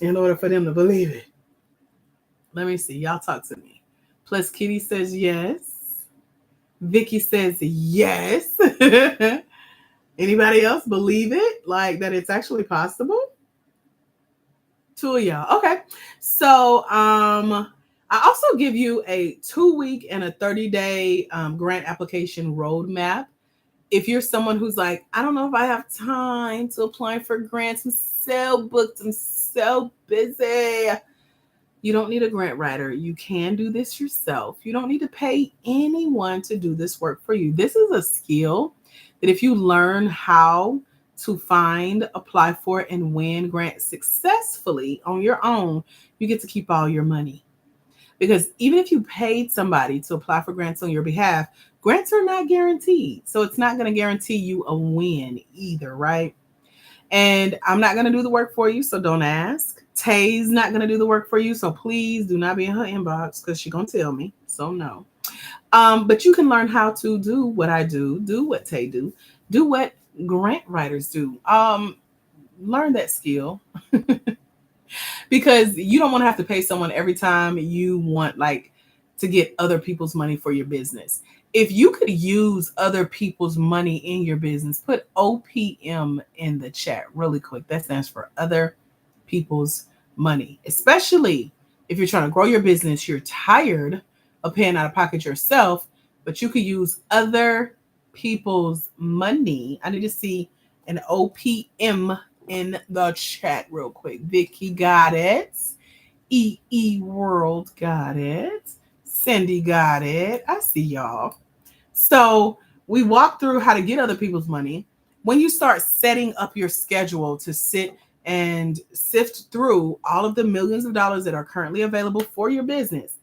[SPEAKER 1] in order for them to believe it. Let me see. Y'all talk to me. Plus, Kitty says yes. Vicky says yes. Anybody else believe it? Like that it's actually possible? Two of y'all. Okay. So I also give you a 2-week and a 30-day grant application roadmap. If you're someone who's like, I don't know if I have time to apply for grants, I'm so booked, I'm so busy. You don't need a grant writer. You can do this yourself. You don't need to pay anyone to do this work for you. This is a skill that if you learn how to find, apply for, and win grants successfully on your own, you get to keep all your money. Because even if you paid somebody to apply for grants on your behalf, grants are not guaranteed. So it's not going to guarantee you a win either, right? And I'm not going to do the work for you, so don't ask. Tay's not going to do the work for you, so please do not be in her inbox because she's going to tell me. So no. But you can learn how to do what I do what Tay do what grant writers do. Learn that skill because you don't want to have to pay someone every time you want like to get other people's money for your business. If you could use other people's money in your business, put OPM in the chat really quick. That stands for other people's money, especially if you're trying to grow your business, you're tired of paying out of pocket yourself, but you could use other people's money. I need to see an OPM in the chat real quick. Vicky got it. EE World got it. Cindy got it. I see y'all. So we walk through how to get other people's money. When you start setting up your schedule to sit and sift through all of the millions of dollars that are currently available for your business,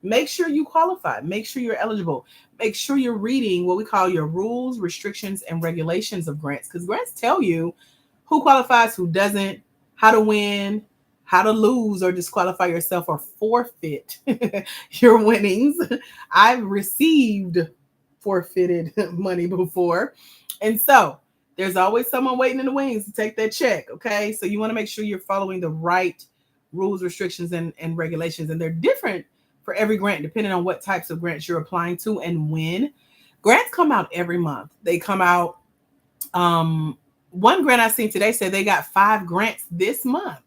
[SPEAKER 1] make sure you qualify. Make sure you're eligible. Make sure you're reading what we call your rules, restrictions, and regulations of grants, because grants tell you who qualifies, who doesn't, how to win, how to lose or disqualify yourself or forfeit your winnings. I've received forfeited money before. And so there's always someone waiting in the wings to take that check. Okay. So you want to make sure you're following the right rules, restrictions, and regulations. And they're different for every grant, depending on what types of grants you're applying to and when. Grants come out every month. They come out. One grant I seen today said they got 5 grants this month.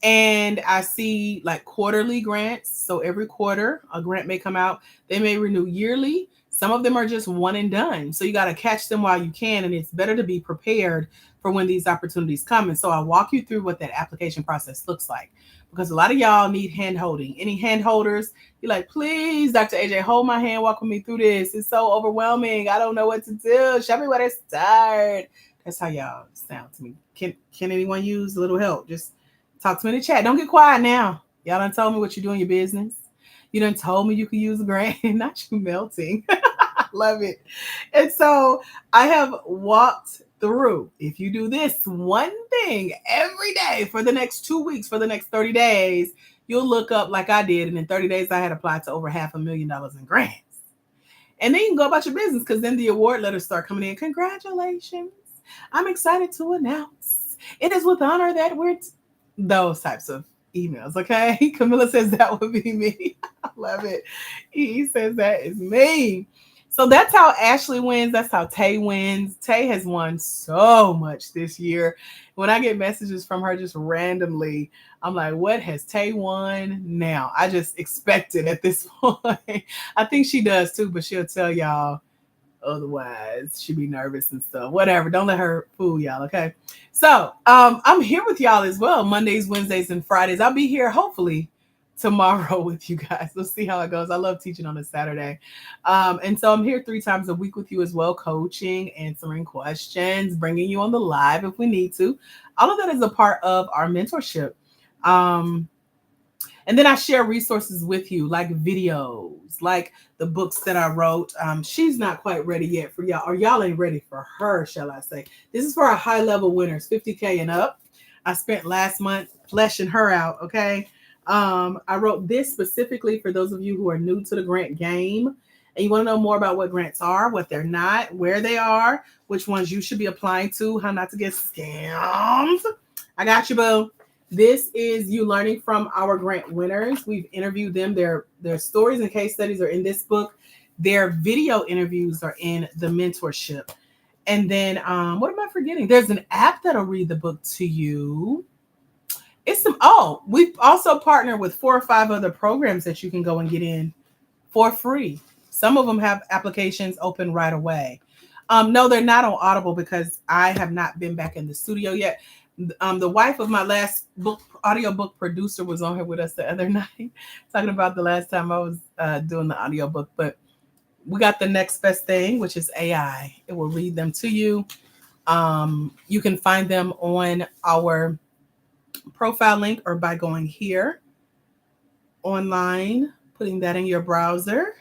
[SPEAKER 1] And I see like quarterly grants. So every quarter, a grant may come out. They may renew yearly. Some of them are just one and done. So you got to catch them while you can. And it's better to be prepared for when these opportunities come. And so I'll walk you through what that application process looks like. Because a lot of y'all need hand holding. Any hand holders, you're like, please, Dr. AJ, hold my hand, walk with me through this. It's so overwhelming. I don't know what to do. Show me where to start. That's how y'all sound to me. Can anyone use a little help? Just talk to me in the chat. Don't get quiet now. Y'all done told me what you do in your business. You done told me you could use a grant. Not you melting. Love it. And so I have walked through. If you do this one thing every day for the next 2 weeks, for the next 30 days, you'll look up like I did. And in 30 days, I had applied to over $500,000 in grants. And then you can go about your business because then the award letters start coming in. Congratulations. I'm excited to announce it is with honor that we're those types of emails. Okay. Camilla says that would be me. I love it. He says that is me. So that's how Ashley wins. That's how Tay wins. Tay has won so much this year. When I get messages from her just randomly, I'm like, what has Tay won now? I just expect it at this point. I think she does too, but she'll tell y'all otherwise. She'd be nervous and stuff. Whatever. Don't let her fool y'all. Okay. So I'm here with y'all as well. Mondays, Wednesdays, and Fridays. I'll be here hopefully tomorrow with you guys. Let's see how it goes. I love teaching on a Saturday. And so I'm here 3 times a week with you as well, coaching, answering questions, bringing you on the live if we need to. All of that is a part of our mentorship. And then I share resources with you, like videos, like the books that I wrote. She's not quite ready yet for y'all, or y'all ain't ready for her, shall I say. This is for our high-level winners, 50K and up. I spent last month fleshing her out, okay? I wrote this specifically for those of you who are new to the grant game and you want to know more about what grants are, what they're not, where they are, which ones you should be applying to, how not to get scammed. I got you, boo. This is you learning from our grant winners. We've interviewed them. Their stories and case studies are in this book. Their video interviews are in the mentorship. And then what am I forgetting? There's an app that'll read the book to you. We've also partnered with 4 or 5 other programs that you can go and get in for free. Some of them have applications open right away. No, they're not on Audible because I have not been back in the studio yet. The wife of my last audiobook producer was on here with us the other night, talking about the last time I was doing the audiobook. But we got the next best thing, which is AI. It will read them to you. You can find them on our profile link or by going here online, putting that in your browser.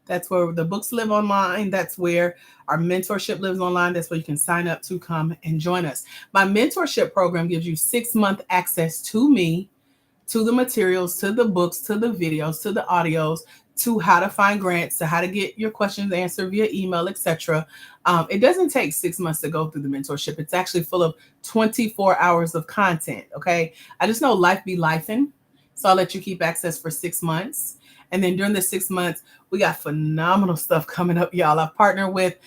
[SPEAKER 1] That's where the books live online. That's where our mentorship lives online. That's where you can sign up to come and join us. My mentorship program gives you 6-month access to me, to the materials, to the books, to the videos, to the audios, to how to find grants, to how to get your questions answered via email, etc. It doesn't take 6 months to go through the mentorship. It's actually full of 24 hours of content. Okay. I just know life be lifing. So I'll let you keep access for 6 months. And then during the 6 months, we got phenomenal stuff coming up, y'all. I've partnered with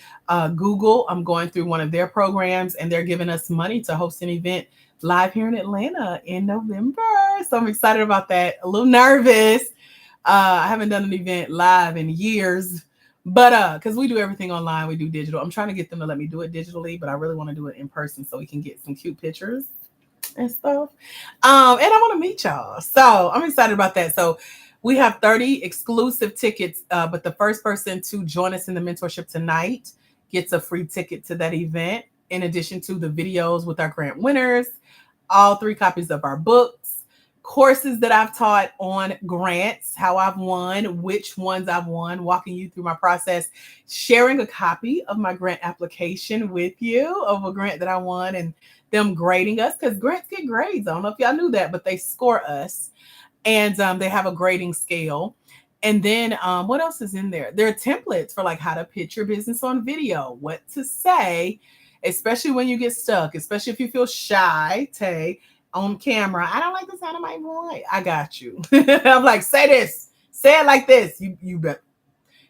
[SPEAKER 1] Google. I'm going through one of their programs, and they're giving us money to host an event live here in Atlanta in November. So I'm excited about that. A little nervous. I haven't done an event live in years, but because we do everything online, we do digital. I'm trying to get them to let me do it digitally, but I really want to do it in person so we can get some cute pictures and stuff. And I want to meet y'all. So I'm excited about that. So we have 30 exclusive tickets, but the first person to join us in the mentorship tonight gets a free ticket to that event, in addition to the videos with our grant winners, all 3 copies of our books, courses that I've taught on grants, how I've won, which ones I've won, walking you through my process, sharing a copy of my grant application with you of a grant that I won, and them grading us, because grants get grades. I don't know if y'all knew that, but they score us. And they have a grading scale. And then what else is in there? There are templates for like how to pitch your business on video, what to say, especially when you get stuck, especially if you feel shy, Tay, on camera. I don't like the sound of my voice. I got you. I'm like, say this, say it like this. You bet.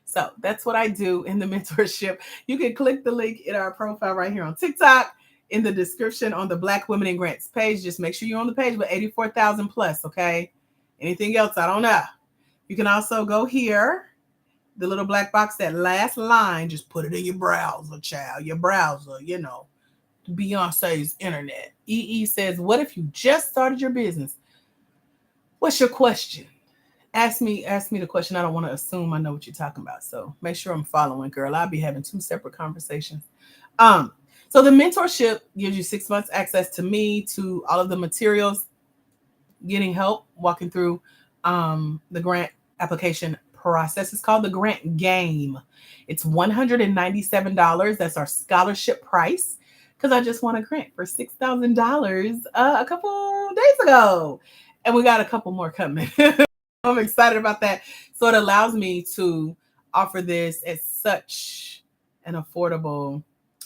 [SPEAKER 1] So that's what I do in the mentorship. You can click the link in our profile right here on TikTok, in the description on the Black Women in Grants page. Just make sure you're on the page with 84,000 plus, okay? Anything else, I don't know. You can also go here, the little black box, that last line, just put it in your browser, child. Your browser, Beyonce's internet. EE says, what if you just started your business? What's your question? Ask me the question. I don't want to assume I know what you're talking about. So make sure I'm following, girl. I'll be having 2 separate conversations. So the mentorship gives you 6 months access to me, to all of the materials, getting help, walking through the grant application process. It's called the Grant Game. It's $197. That's our scholarship price, because I just won a grant for $6,000 a couple days ago. And we got a couple more coming. I'm excited about that. So it allows me to offer this at such an affordable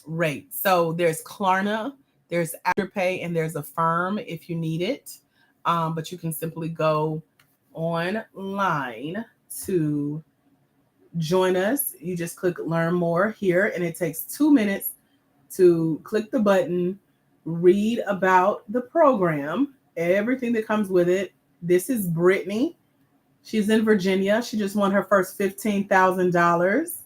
[SPEAKER 1] rate. So there's Klarna, there's Afterpay, and there's Affirm if you need it. But you can simply go online to join us. You just click learn more here, and it takes 2 minutes to click the button, read about the program, everything that comes with it. This is Brittany. She's in Virginia. She just won her first $15,000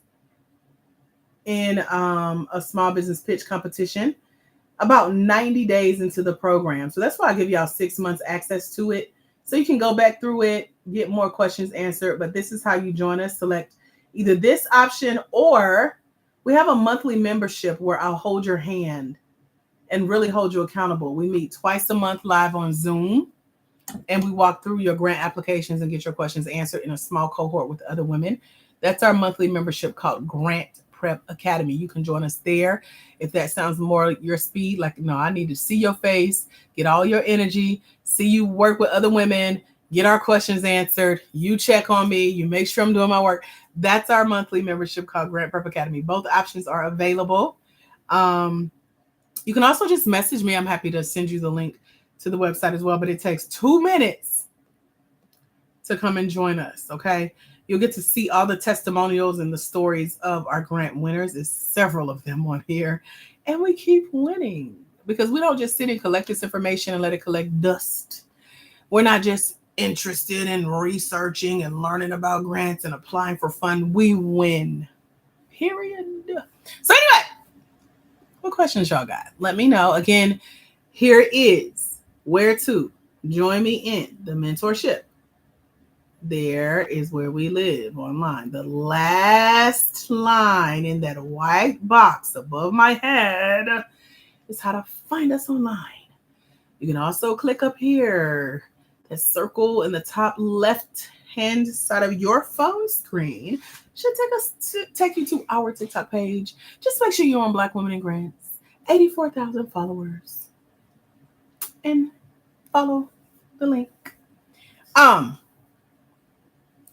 [SPEAKER 1] in a small business pitch competition about 90 days into the program. So that's why I give y'all 6 months access to it. So you can go back through it, get more questions answered. But this is how you join us. Select either this option, or we have a monthly membership where I'll hold your hand and really hold you accountable. We meet twice a month live on Zoom, and we walk through your grant applications and get your questions answered in a small cohort with other women. That's our monthly membership called Grant Prep Academy. You can join us there if that sounds more your speed. Like, no, I need to see your face, get all your energy, see you work with other women, get our questions answered. You check on me, you make sure I'm doing my work. That's our monthly membership called Grant Prep Academy. Both options are available. You can also just message me. I'm happy to send you the link to the website as well, but it takes 2 minutes to come and join us, okay? You'll get to see all the testimonials and the stories of our grant winners. There's several of them on here, and we keep winning. because we don't just sit and collect this information and let it collect dust. We're not just interested in researching and learning about grants and applying for fund. We win. Period. So anyway, what questions y'all got? Let me know. Again, here is where to join me in the mentorship. There is where we live online. The last line in that white box above my head is how to find us online. You can also click up here, that circle in the top left hand side of your phone screen should take you to our TikTok page. Just make sure you're on Black Women in Grants. 84,000 followers. And follow the link.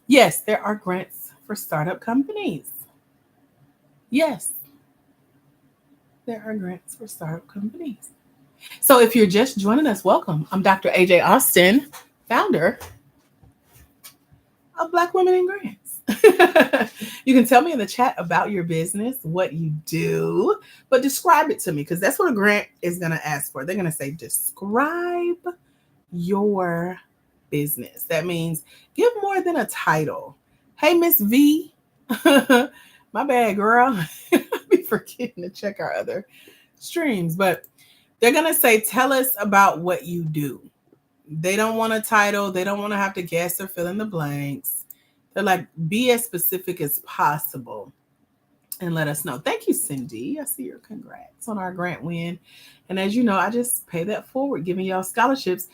[SPEAKER 1] Yes, there are grants for startup companies. Yes, there are grants for startup companies. So if you're just joining us, welcome. I'm Dr. AJ Austin, founder of Black Women in Grants. You can tell me in the chat about your business, what you do, but describe it to me, because that's what a grant is going to ask for. They're going to say, describe your business. That means give more than a title. Hey, Miss V. My bad, girl. I be forgetting to check our other streams, but they're going to say, tell us about what you do. They don't want a title. They don't want to have to guess or fill in the blanks. They're like, be as specific as possible and let us know. Thank you, Cindy. I see your congrats on our grant win. And as you know, I just pay that forward, giving y'all scholarships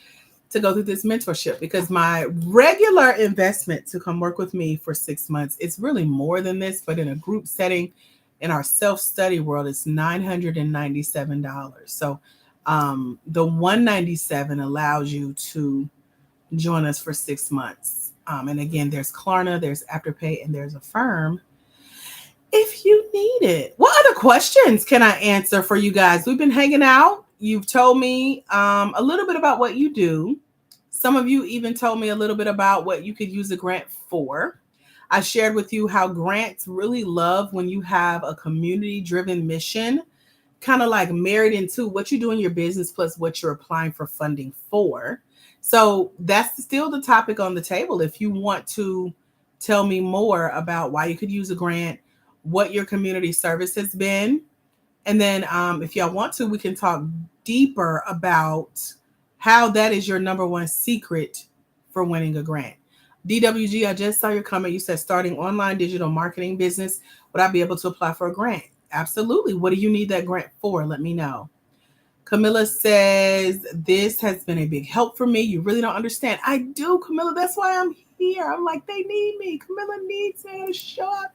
[SPEAKER 1] to go through this mentorship, because my regular investment to come work with me for 6 months, it's really more than this, but in a group setting in our self-study world, it's $997. So the $197 allows you to join us for 6 months. And again, there's Klarna, there's Afterpay, and there's Affirm if you need it. What other questions can I answer for you guys? We've been hanging out. You've told me a little bit about what you do. Some of you even told me a little bit about what you could use a grant for. I shared with you how grants really love when you have a community-driven mission, kind of like married into what you do in your business plus what you're applying for funding for. So that's still the topic on the table. If you want to tell me more about why you could use a grant, what your community service has been, and then if y'all want to, we can talk deeper about how that is your number one secret for winning a grant. DWG, I just saw your comment. You said starting online digital marketing business. Would I be able to apply for a grant? Absolutely. What do you need that grant for? Let me know. Camilla says, this has been a big help for me. You really don't understand. I do, Camilla. That's why I'm here. I'm like, they need me. Camilla needs me to show up.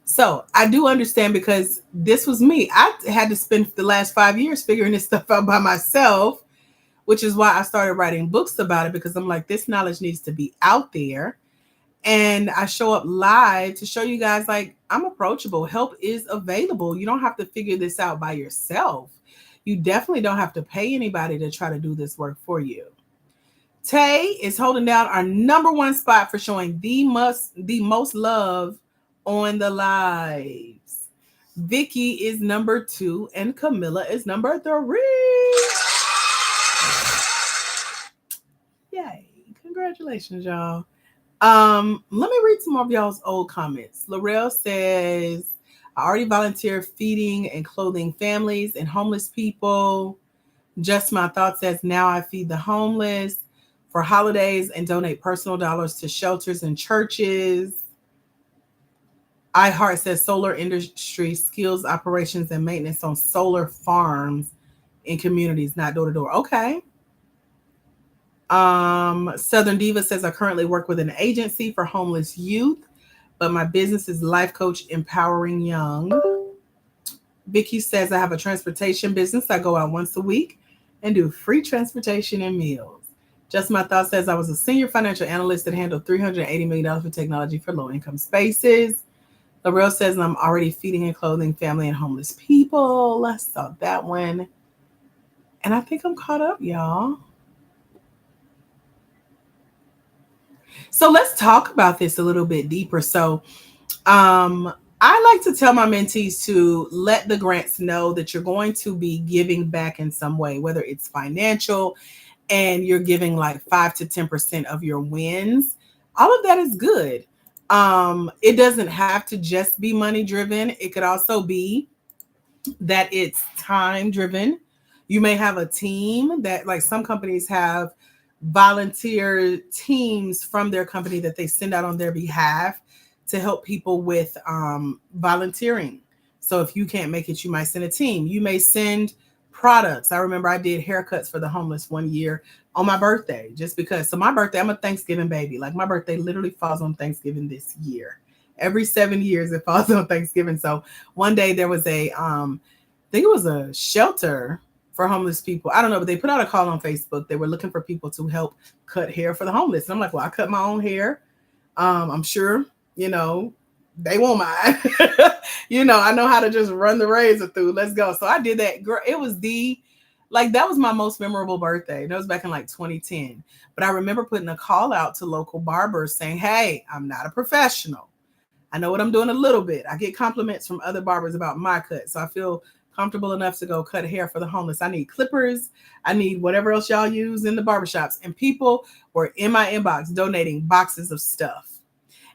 [SPEAKER 1] So I do understand, because this was me. I had to spend the last 5 years figuring this stuff out by myself, which is why I started writing books about it, because I'm like, this knowledge needs to be out there. And I show up live to show you guys, like, I'm approachable. Help is available. You don't have to figure this out by yourself. You definitely don't have to pay anybody to try to do this work for you. Tay is holding down our number one spot for showing the most love on the lives. Vicky is number 2 and Camilla is number 3. Yay. Congratulations, y'all. Let me read some more of y'all's old comments. Laurel says, I already volunteer feeding and clothing families and homeless people. Just My Thought says, now I feed the homeless for holidays and donate personal dollars to shelters and churches. iHeart says, solar industry skills operations and maintenance on solar farms in communities, not door to door. Okay. Southern Diva says, I currently work with an agency for homeless youth, but my business is life coach empowering young. Vicky says, I have a transportation business. I go out once a week and do free transportation and meals. Just My Thought says, I was a senior financial analyst that handled $380 million for technology for low-income spaces. Laurel says, I'm already feeding and clothing family and homeless people. Let's stop that one. And I think I'm caught up, y'all. So let's talk about this a little bit deeper. So I like to tell my mentees to let the grants know that you're going to be giving back in some way, whether it's financial and you're giving like 5 to 10% of your wins. All of that is good. It doesn't have to just be money driven. It could also be that it's time driven. You may have a team that, like some companies have volunteer teams from their company that they send out on their behalf to help people with volunteering. So if you can't make it, you might send a team. You may send products. I remember I did haircuts for the homeless one year on my birthday, just because. So my birthday, I'm a Thanksgiving baby. Like my birthday literally falls on Thanksgiving this year. Every 7 years it falls on Thanksgiving. So one day there was I think it was a shelter for homeless people. I don't know, but they put out a call on Facebook. They were looking for people to help cut hair for the homeless. And I'm like, well, I cut my own hair. I'm sure, you know, they won't mind. I know how to just run the razor through. Let's go. So I did that. Girl, it was that was my most memorable birthday. That was back in like 2010. But I remember putting a call out to local barbers saying, hey, I'm not a professional. I know what I'm doing a little bit. I get compliments from other barbers about my cut. So I feel comfortable enough to go cut hair for the homeless. I need clippers. I need whatever else y'all use in the barbershops. And people were in my inbox donating boxes of stuff.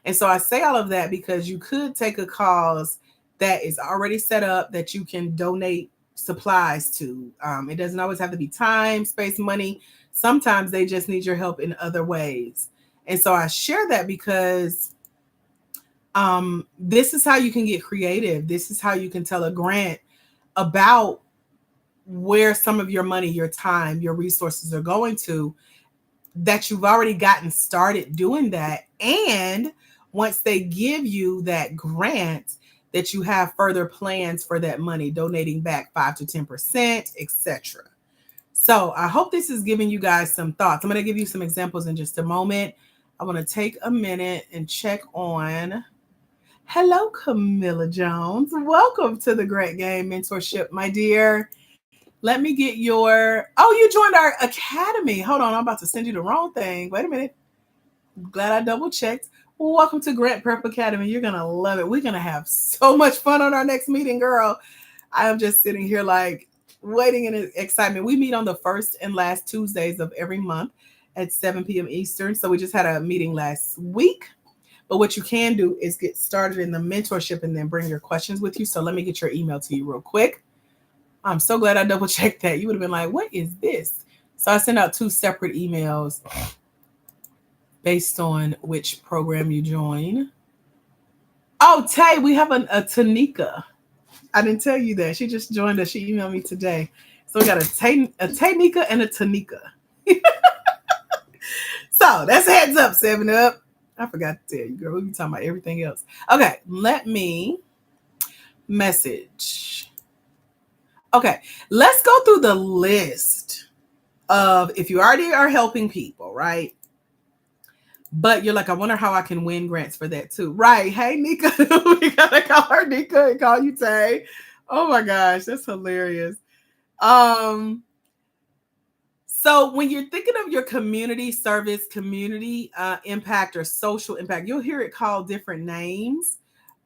[SPEAKER 1] And so I say all of that because you could take a cause that is already set up that you can donate supplies to. It doesn't always have to be time, space, money. Sometimes they just need your help in other ways. And so I share that because this is how you can get creative. This is how you can tell a grant about where some of your money, your time, your resources are going to, that you've already gotten started doing that. And once they give you that grant, that you have further plans for that money, donating back 5 to 10%, etc. So I hope this is giving you guys some thoughts. I'm going to give you some examples in just a moment. I want to take a minute and check on. Hello, Camilla Jones. Welcome to the Grant Game Mentorship, my dear. Let me get you joined our academy. Hold on, I'm about to send you the wrong thing. Wait a minute. Glad I double checked. Welcome to Grant Prep Academy. You're going to love it. We're going to have so much fun on our next meeting, girl. I am just sitting here like waiting in excitement. We meet on the first and last Tuesdays of every month at 7 p.m. Eastern. So we just had a meeting last week. But what you can do is get started in the mentorship and then bring your questions with you. So let me get your email to you real quick. I'm so glad I double checked that. You would have been like, what is this? So I sent out 2 separate emails based on which program you join. Oh, Tay, we have a Tanika. I didn't tell you that. She just joined us. She emailed me today. So we got a Tanika and a Tanika. So that's a heads up, 7-Up. I forgot to tell you, girl. We'll be talking about everything else. Okay, let me message. Okay, let's go through the list of, if you already are helping people, right? But you're like, I wonder how I can win grants for that too. Right. Hey, Nika. We got to call her Nika and call you Tay. Oh my gosh, that's hilarious. So when you're thinking of your community service, community impact, or social impact, you'll hear it called different names.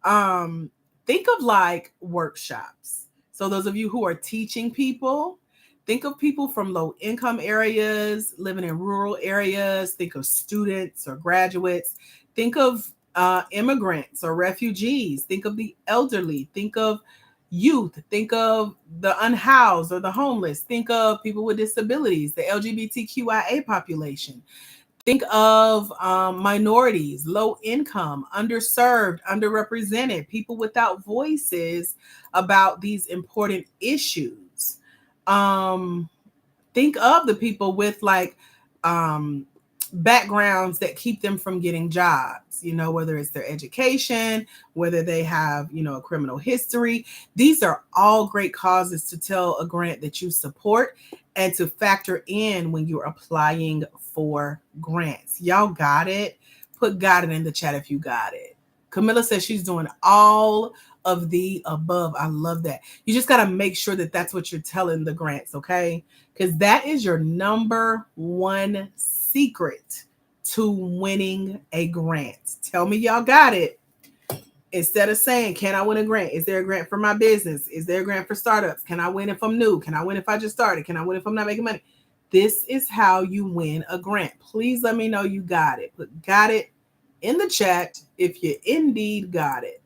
[SPEAKER 1] Think of like workshops. So those of you who are teaching people, think of people from low income areas, living in rural areas. Think of students or graduates. Think of immigrants or refugees. Think of the elderly. Think of youth. Think of the unhoused or the homeless. Think of people with disabilities, the LGBTQIA population. Think of minorities, low income, underserved, underrepresented, people without voices about these important issues. Think of the people with like backgrounds that keep them from getting jobs, whether it's their education, whether they have, a criminal history. These are all great causes to tell a grant that you support and to factor in when you're applying for grants. Y'all got it? Put got it in the chat if you got it. Camilla says she's doing all of the above. I love that. You just got to make sure that that's what you're telling the grants, okay? Because that is your number one secret to winning a grant. Tell me y'all got it Instead of saying, can I win a grant? Is there a grant for my business? Is there a grant for startups? Can I win if I'm new? Can I win if I just started? Can I win if I'm not making money? This is how you win a grant. Please let me know you got it. Put got it in the chat if you indeed got it.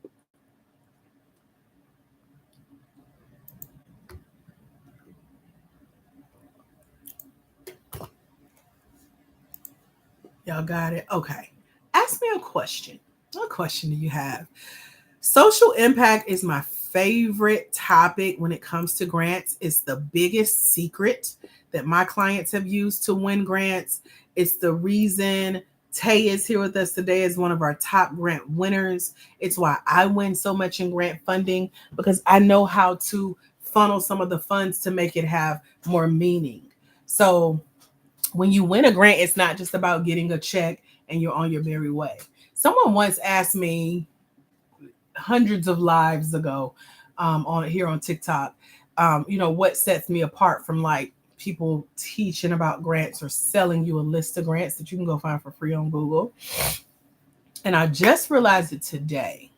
[SPEAKER 1] Y'all got it? Okay. Ask me a question. What question do you have? Social impact is my favorite topic when it comes to grants. It's the biggest secret that my clients have used to win grants. It's the reason Tay is here with us today as one of our top grant winners. It's why I win so much in grant funding, because I know how to funnel some of the funds to make it have more meaning. So when you win a grant, it's not just about getting a check and you're on your merry way. Someone once asked me hundreds of lives ago on here on TikTok, what sets me apart from like people teaching about grants or selling you a list of grants that you can go find for free on Google. And I just realized it today.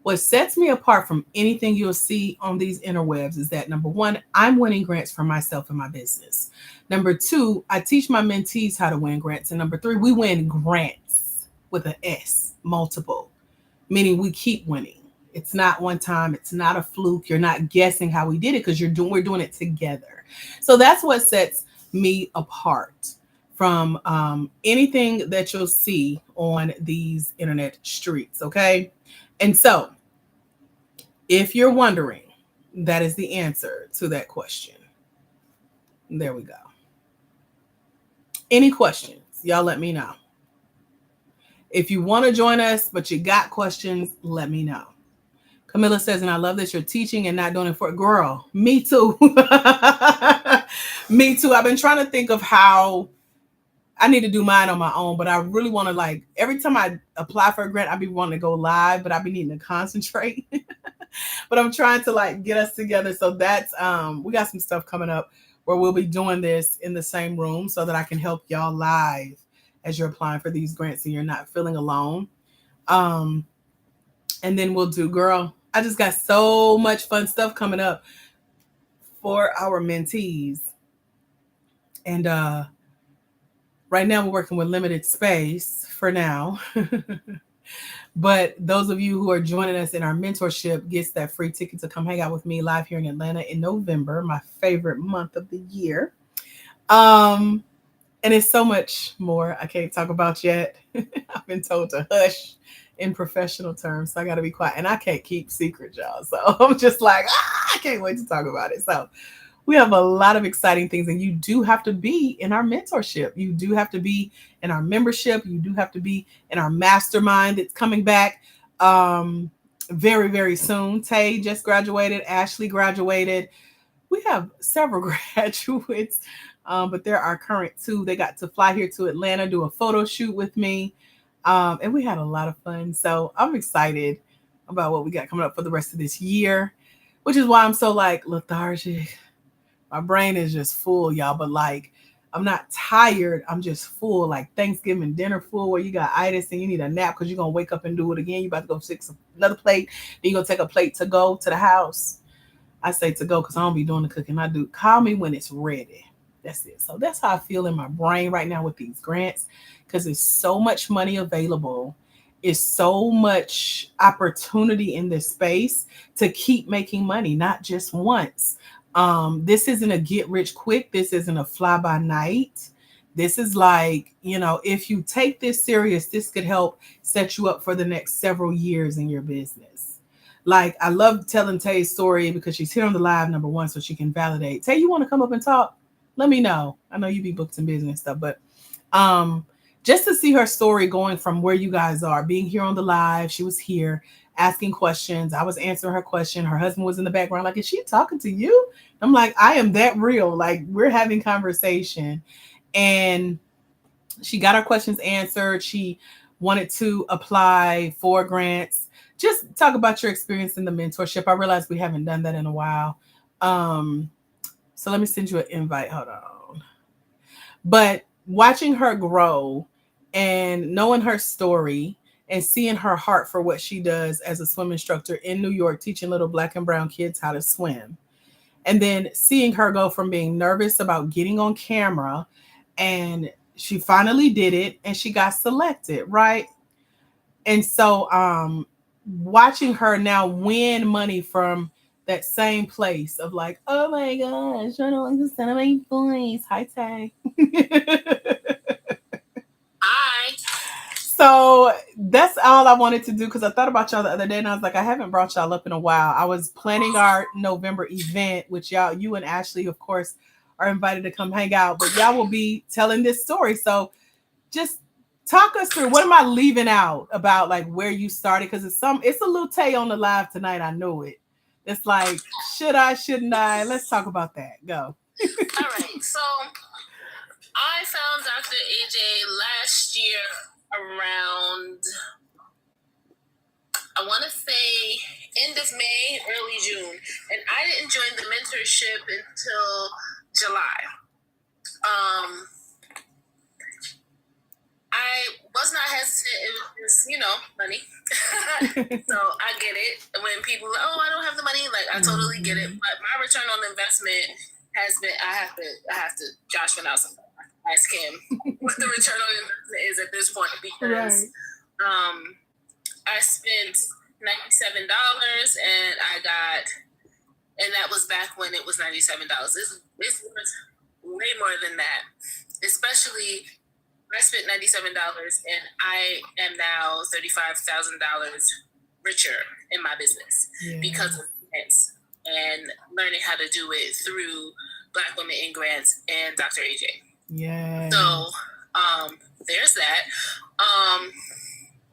[SPEAKER 1] What sets me apart from anything you'll see on these interwebs is that, number one, I'm winning grants for myself and my business. Number two, I teach my mentees how to win grants. And number three, we win grants with an S, multiple, meaning we keep winning. It's not one time. It's not a fluke. You're not guessing how we did it because we're doing it together. So that's what sets me apart from anything that you'll see on these internet streets. Okay. And so if you're wondering, that is the answer to that question. There we go. Any questions? Y'all let me know. If you want to join us, but you got questions, let me know. Camilla says, and I love that you're teaching and not doing it for a girl. Me too. Me too. I've been trying to think of how I need to do mine on my own, but I really want to, like, every time I apply for a grant, I be wanting to go live, but I be needing to concentrate. But I'm trying to like get us together. So that's we got some stuff coming up where we'll be doing this in the same room so that I can help y'all live as you're applying for these grants and you're not feeling alone. And then we'll do, girl, I just got so much fun stuff coming up for our mentees. And right now we're working with limited space for now. But those of you who are joining us in our mentorship gets that free ticket to come hang out with me live here in Atlanta in November, my favorite month of the year. And it's so much more I can't talk about yet. I've been told to hush in professional terms, so I got to be quiet. And I can't keep secrets, y'all. So I'm just like, I can't wait to talk about it. So we have a lot of exciting things, and you do have to be in our mentorship. You do have to be in our membership. You do have to be in our mastermind that's coming back very, very soon. Tay just graduated. Ashley graduated. We have several graduates, but there are current two. They got to fly here to Atlanta, do a photo shoot with me, and we had a lot of fun. So I'm excited about what we got coming up for the rest of this year, which is why I'm so like lethargic. My brain is just full, y'all, but like I'm not tired. I'm just full, like Thanksgiving dinner full where you got itis and you need a nap because you're going to wake up and do it again. You about to go fix another plate. Then you're going to take a plate to go to the house. I say to go because I don't be doing the cooking. I do. Call me when it's ready. That's it. So that's how I feel in my brain right now with these grants, because there's so much money available. Is so much opportunity in this space to keep making money, not just once. This isn't a get rich quick. This isn't a fly by night. This is like, if you take this serious, this could help set you up for the next several years in your business. Like, I love telling Tay's story because she's here on the live, number one, so she can validate. Tay, you want to come up and talk? Let me know. I know you be booked in business stuff, but just to see her story going from where you guys are, being here on the live, she was here asking questions. I was answering her question. Her husband was in the background. Like, is she talking to you? I'm like, I am that real. Like, we're having conversation. And she got her questions answered. She wanted to apply for grants. Just talk about your experience in the mentorship. I realized we haven't done that in a while. So let me send you an invite. Hold on. But watching her grow and knowing her story and seeing her heart for what she does as a swim instructor in New York, teaching little black and brown kids how to swim. And then seeing her go from being nervous about getting on camera, and she finally did it and she got selected, right? And so watching her now win money from that same place of like, oh my gosh, I don't understand my voice. Hi, Tay.
[SPEAKER 2] Hi.
[SPEAKER 1] So that's all I wanted to do because I thought about y'all the other day and I was like, I haven't brought y'all up in a while. I was planning our November event, which y'all, you and Ashley, of course, are invited to come hang out, but y'all will be telling this story. So just talk us through, what am I leaving out about like where you started? Because it's a little Tay on the live tonight. I know it. It's like, should I, shouldn't I? Let's talk about that. Go.
[SPEAKER 2] All right. So I found Dr. AJ last year around, I want to say end of May, early June. And I didn't join the mentorship until July. I was not hesitant. It was, money. So I get it. When people are, I don't have the money, like I totally get it. But my return on investment has been, I have to Josh went out some, ask him what the return on investment is at this point, because I spent $97 and that was back when it was $97. It's way more than that, especially I spent $97 and I am now $35,000 richer in my business because of grants and learning how to do it through Black Women in Grants and Dr. AJ.
[SPEAKER 1] Yeah.
[SPEAKER 2] So there's that.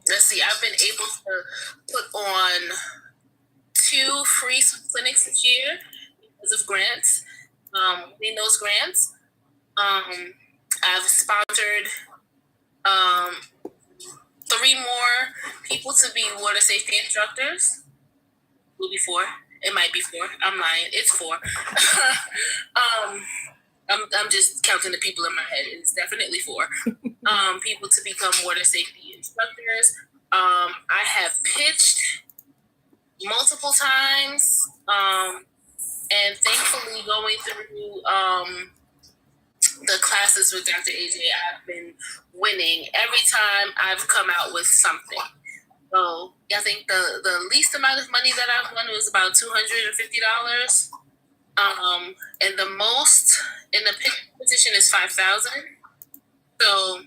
[SPEAKER 2] Let's see, I've been able to put on 2 free clinics this year because of grants. In those grants, I've sponsored 3 more people to be water safety instructors. Will be 4. It might be 4. I'm lying. It's 4. I'm just counting the people in my head. It's definitely 4. People to become water safety instructors. I have pitched multiple times, and thankfully going through the classes with Dr. AJ, I've been winning every time I've come out with something. So I think the least amount of money that I've won was about $250. And the most in the competition is $5,000. So,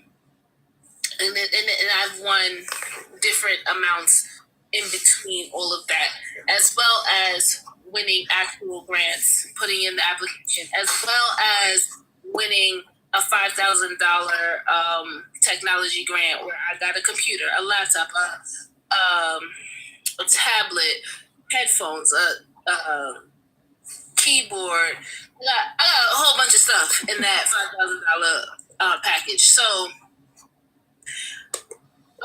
[SPEAKER 2] and I've won different amounts in between all of that, as well as winning actual grants, putting in the application, as well as winning a $5,000 technology grant where I got a computer, a laptop, a tablet, headphones, a keyboard. I got a whole bunch of stuff in that $5,000 package. So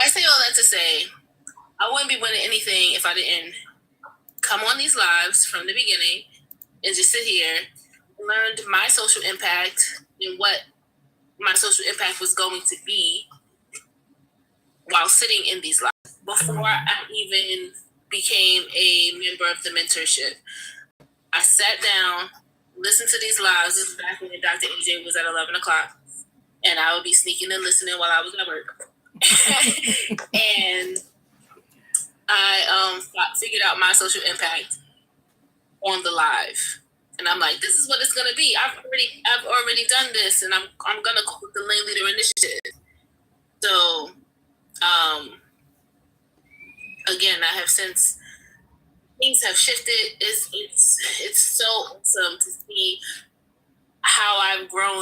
[SPEAKER 2] I say all that to say, I wouldn't be winning anything if I didn't come on these lives from the beginning and just sit here, learned my social impact and what my social impact was going to be while sitting in these lives before I even became a member of the mentorship. I sat down, listened to these lives. This is back when Dr. AJ was at 11 o'clock, and I would be sneaking and listening while I was at work. And I figured out my social impact on the live. And I'm like, this is what it's gonna be. I've already done this, and I'm gonna call it the Lane Leader Initiative. So, again, I have since things have shifted. It's so awesome to see how I've grown